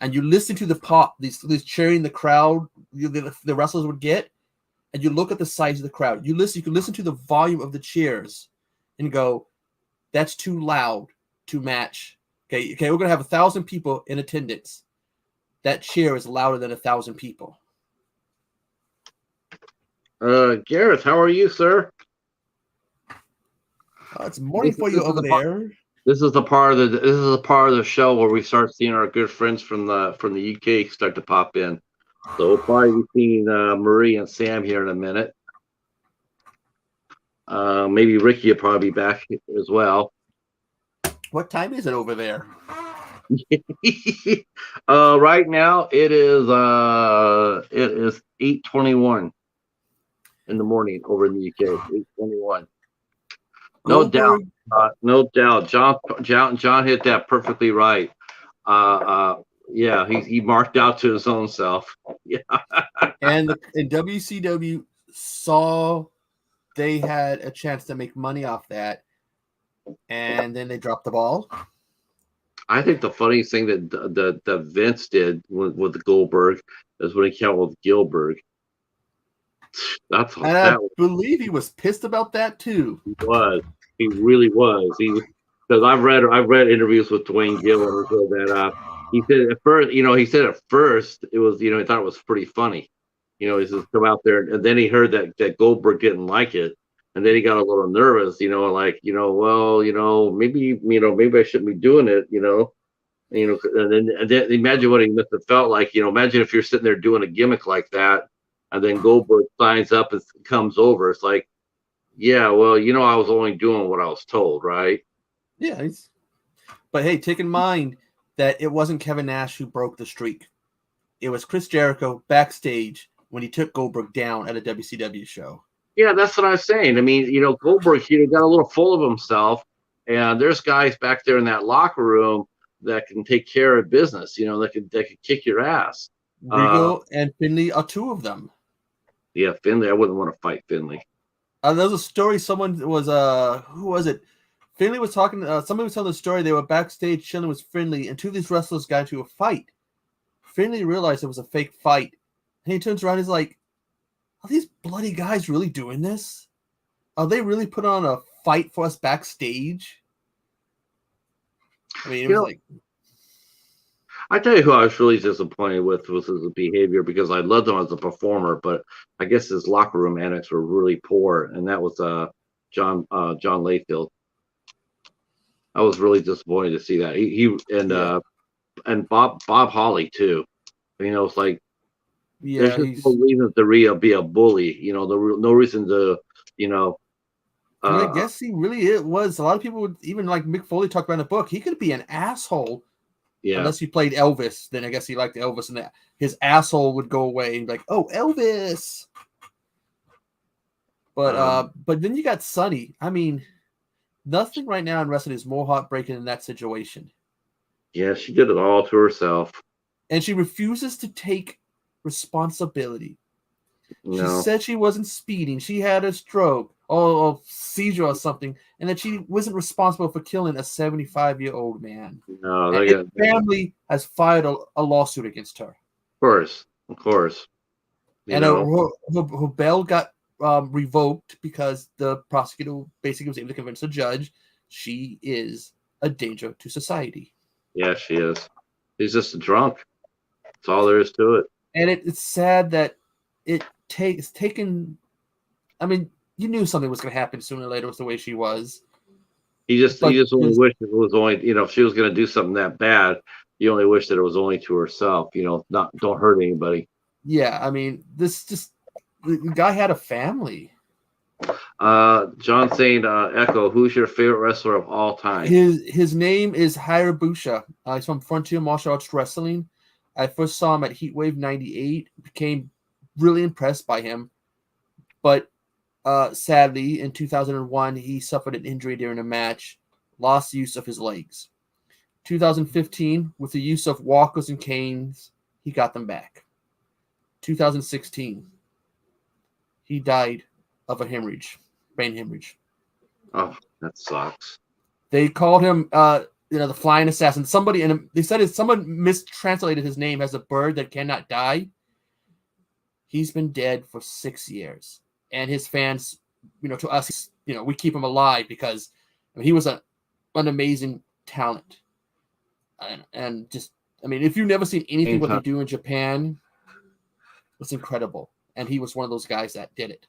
and you listen to the pop, these cheering the crowd the wrestlers would get, and you look at the size of the crowd. You can listen to the volume of the cheers, and go, that's too loud to match. Okay, we're gonna have 1,000 people in attendance. That cheer is louder than 1,000 people. Gareth, how are you, sir? It's morning for you over there. This is the part of the show where we start seeing our good friends from the UK start to pop in. So we'll probably be seeing Marie and Sam here in a minute. Maybe Ricky will probably be back as well. What time is it over there? Right now it is 8:21 in the morning over in the UK. 8:21. No doubt. John hit that perfectly right. Yeah, he marked out to his own self. Yeah. And WCW saw they had a chance to make money off that, and then they dropped the ball. I think the funniest thing that Vince did with the Goldberg is when he came out with Gilbert. I believe he was pissed about that too. He really was. Because I've read interviews with Dwayne Gill and that he said at first it was he thought it was pretty funny. He says come out there, and then he heard that Goldberg didn't like it, and then he got a little nervous. Maybe I shouldn't be doing it. And then imagine what he must have felt like. Imagine if you're sitting there doing a gimmick like that, and then Goldberg signs up and comes over. It's like, yeah, well, I was only doing what I was told, right? Yeah, but hey, take in mind that it wasn't Kevin Nash who broke the streak. It was Chris Jericho backstage when he took Goldberg down at a WCW show. Yeah, that's what I was saying. I mean, Goldberg, got a little full of himself, and there's guys back there in that locker room that can take care of business. That could kick your ass. Regal and Finlay are two of them. Yeah, Finlay. I wouldn't want to fight Finlay. There was a story. Someone was who was it? Finlay was talking. Somebody was telling the story. They were backstage chilling with Finlay, and two of these wrestlers got into a fight. Finlay realized it was a fake fight, and he turns around. He's like, "Are these bloody guys really doing this? Are they really putting on a fight for us backstage?" I mean, it was like. I tell you who I was really disappointed with was his behavior, because I loved him as a performer, but I guess his locker room antics were really poor, and that was John Layfield. I was really disappointed to see that. And Bob Holly too. It's like there's just no reason to be a bully. No reason to. I guess he really was. A lot of people would, even like Mick Foley talked about in the book, he could be an asshole. Yeah. Unless he played Elvis, then I guess he liked Elvis, and his asshole would go away and be like, "Oh, Elvis." But then you got Sunny. I mean, nothing right now in wrestling is more heartbreaking than that situation. Yeah, she did it all to herself, and she refuses to take responsibility. She No, said she wasn't speeding. She had a stroke or seizure or something, and that she wasn't responsible for killing a 75-year-old man. no, And they his got, of family has filed a lawsuit against her. of course. You And know, her bail got revoked because the prosecutor basically was able to convince the judge she is a danger to society. yeah, she is. He's just a drunk. That's all there is to it. And it's sad that it's taken. I mean, you knew something was going to happen sooner or later with the way she was. He But just only wished it was only, if she was going to do something that bad, you only wish that it was only to herself. Not don't hurt anybody. yeah, I mean, the guy had a family. John saying, Echo, who's your favorite wrestler of all time? His name is Hayabusa. He's from Frontier Martial Arts Wrestling. I first saw him at Heatwave '98. Became really impressed by him, but sadly, in 2001, he suffered an injury during a match, lost use of his legs. 2015, with the use of walkers and canes, he got them back. 2016, he died of a brain hemorrhage. Oh, that sucks. They called him, the flying assassin. They said someone mistranslated his name as a bird that cannot die. He's been dead for 6 years, and his fans, to us, we keep him alive because he was an amazing talent, and just, if you've never seen anything what they do in Japan, it's incredible. And he was one of those guys that did it.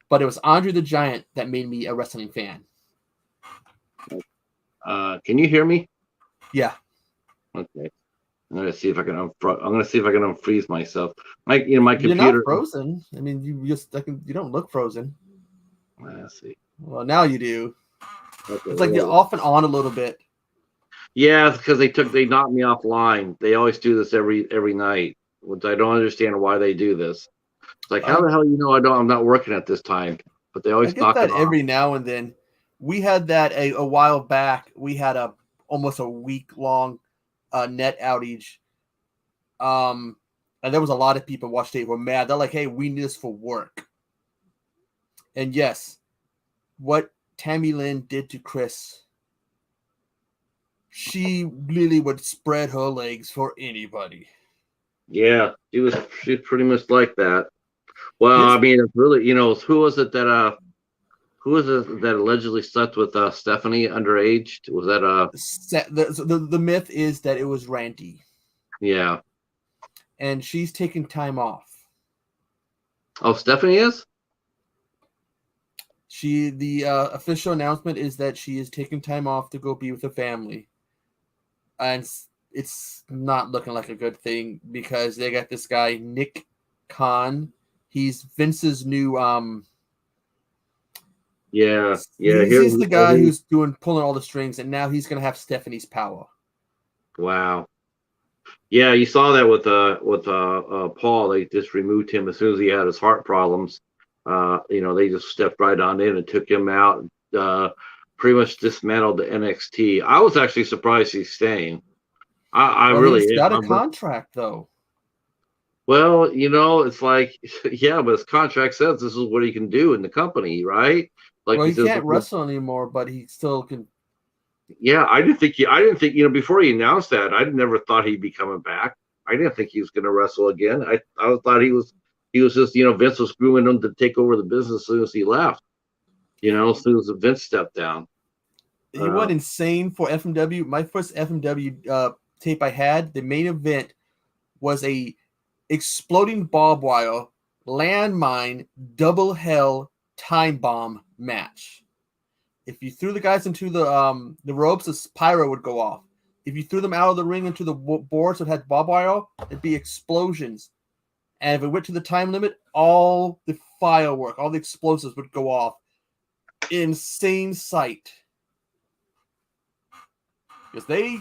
But it was Andre the Giant that made me a wrestling fan. Can you hear me? Yeah. Okay. I'm gonna see if I can unfreeze myself. My computer. You're not frozen. You don't look frozen. Let's see. Well, now you do. Okay, It's like you're off and on a little bit. Yeah, it's because they knocked me offline. They always do this every night, which I don't understand why they do this. It's like, how the hell I'm not working at this time? But they always knock that it off. every now and then. We had that a while back. We had almost a week-long net outage. And there was a lot of people watching it were mad. They're like, hey, we need this for work. And yes, what Tammy Lynn did to Chris, she really would spread her legs for anybody. Yeah, she's pretty much like that. Well, Yes. it's really, who was it that allegedly slept with Stephanie underage? Was that the myth is that it was Randy. Yeah. And she's taking time off. Oh, Stephanie is? The official announcement is that she is taking time off to go be with her family. And it's not looking like a good thing because they got this guy, Nick Khan. He's Vince's new He's the guy who's pulling all the strings, and now he's gonna have Stephanie's power. Wow. Yeah, you saw that with Paul. They just removed him as soon as he had his heart problems. They just stepped right on in and took him out. Pretty much dismantled the NXT. I was actually surprised he's staying. He's got a contract though. Well, it's like, yeah, but his contract says this is what he can do in the company, right? Like, he can't wrestle anymore, but he still can. Yeah, I didn't think before he announced that, I never thought he'd be coming back. I didn't think he was going to wrestle again. I thought he was just, Vince was grooming him to take over the business as soon as he left. As soon as Vince stepped down. He went insane for FMW. My first FMW tape I had, the main event was a exploding barbed wire, landmine, double hell, time bomb match. If you threw the guys into the ropes, the pyro would go off. If you threw them out of the ring into the boards that had barbed wire, it'd be explosions. And if it went to the time limit, all the firework, all the explosives would go off. Insane sight. Because they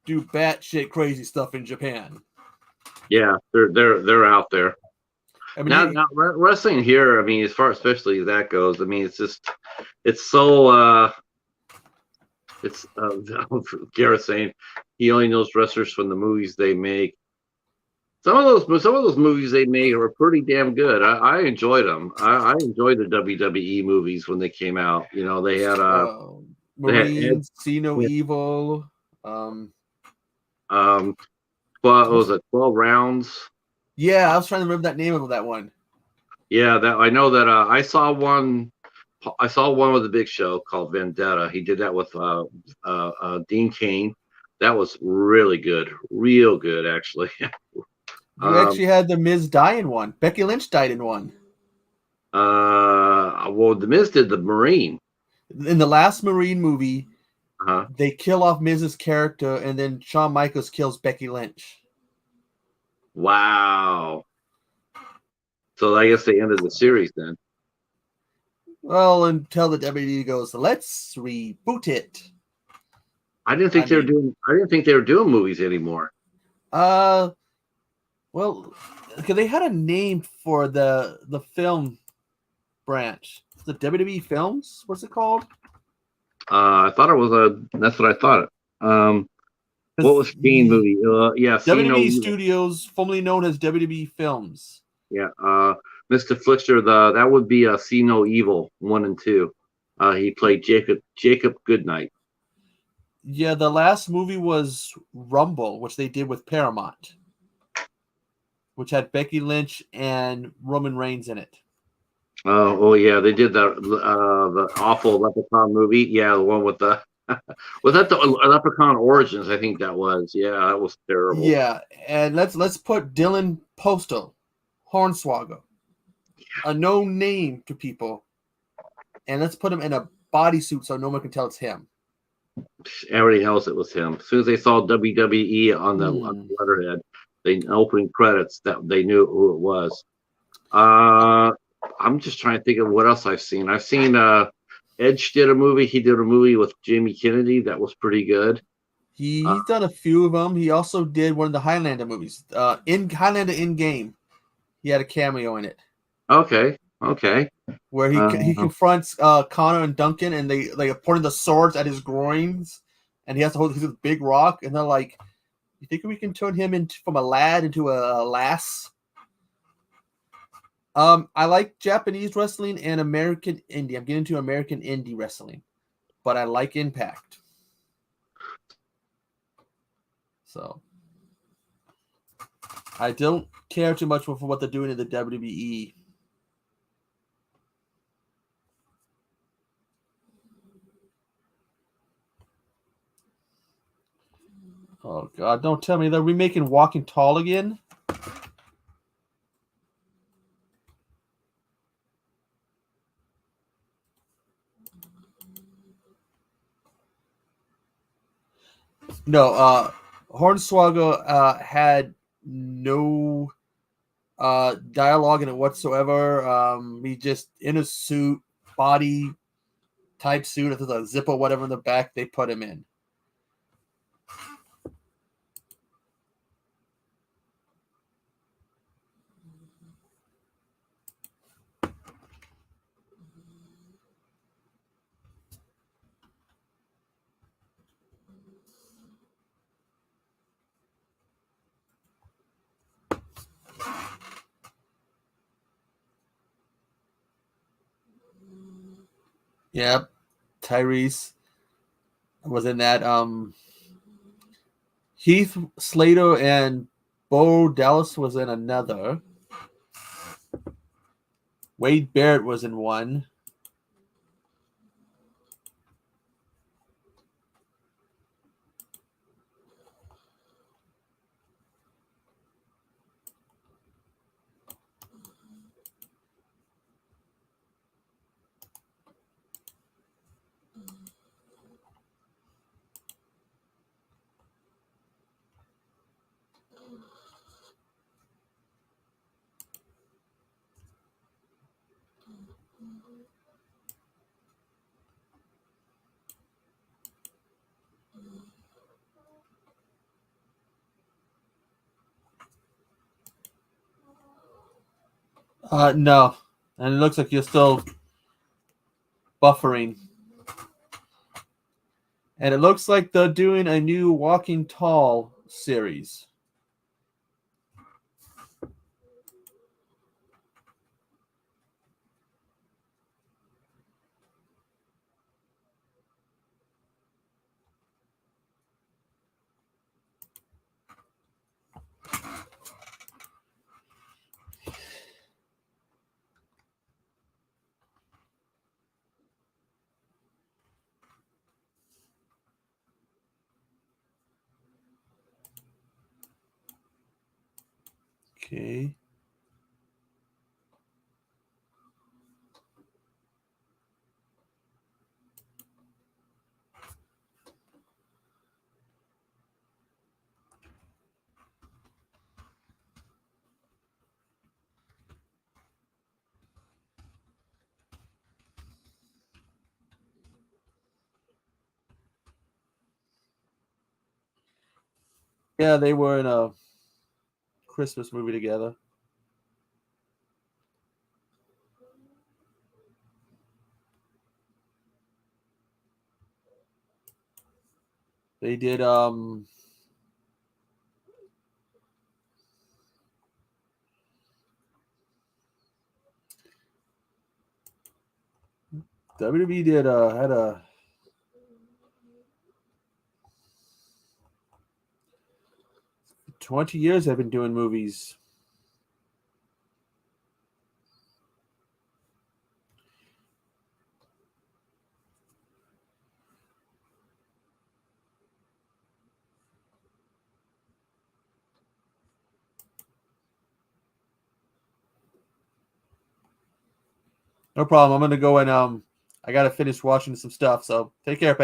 do batshit crazy stuff in Japan. Yeah, they're out there. Now wrestling here, as far especially as that goes, it's so Garrett saying he only knows wrestlers from the movies they make. some of those movies they made were pretty damn good. I enjoyed them. I enjoyed the WWE movies when they came out. You know, they had Ed, Marines, See No Evil. um, what was it, 12 rounds? Yeah, I was trying to remember that name of that one. Yeah, that I know that I saw one. I saw one with the Big Show called Vendetta. He did that with Dean Cain. That was really good, real good, actually. You actually had the Miz die in one. Becky Lynch died in one. Well, the Miz did the Marine. In the last Marine movie, Uh-huh. they kill off Miz's character, and then Shawn Michaels kills Becky Lynch. Wow. So I guess they ended the series then. Well, until the WWE goes, let's reboot it. I didn't think they were doing movies anymore. Well, because they had a name for the film branch. The WWE Films. What's it called? I thought it was that's what I thought. What was Fiend movie? Yeah, WWE Studios, formerly known as WWE Films. Yeah, Mr. Flicker, that would be See No Evil 1 and 2. He played Jacob Goodnight. Yeah, the last movie was Rumble, which they did with Paramount, which had Becky Lynch and Roman Reigns in it. Oh yeah, they did the awful Leprechaun movie. Yeah, the one with the was that the Leprechaun Origins? I think that was. Yeah, that was terrible. Yeah, and let's put Dylan Postal, Hornswoggle, a known name to people, and let's put him in a bodysuit so no one can tell it's him. Everybody knows it was him. As soon as they saw WWE on the letterhead, the opening credits, that they knew who it was. I'm just trying to think of what else I've seen. I've seen Edge did a movie. He did a movie with Jamie Kennedy that was pretty good. He's done a few of them. He also did one of the Highlander movies. In Highlander in game, he had a cameo in it. Okay. Where he confronts Connor and Duncan, and they are pointing the swords at his groins, and he has to hold his big rock, and they're like, "You think we can turn him from a lad into a lass?" I like Japanese wrestling and American indie. I'm getting into American indie wrestling, but I like Impact. So I don't care too much for what they're doing in the WWE. Oh God! Don't tell me they're remaking Walking Tall again. No, Hornswoggle had no dialogue in it whatsoever. He just in a suit, body type suit, if there's a zip or whatever in the back, they put him in. Yep, Tyrese was in that. Heath Slater and Bo Dallas was in another. Wade Barrett was in one. No, and it looks like you're still buffering. And it looks like they're doing a new Walking Tall series. Okay. Yeah, they were in a Christmas movie together. They did WWE did had a 20 years they've been doing movies. No problem. I'm gonna go and I gotta finish watching some stuff. So take care, Pat.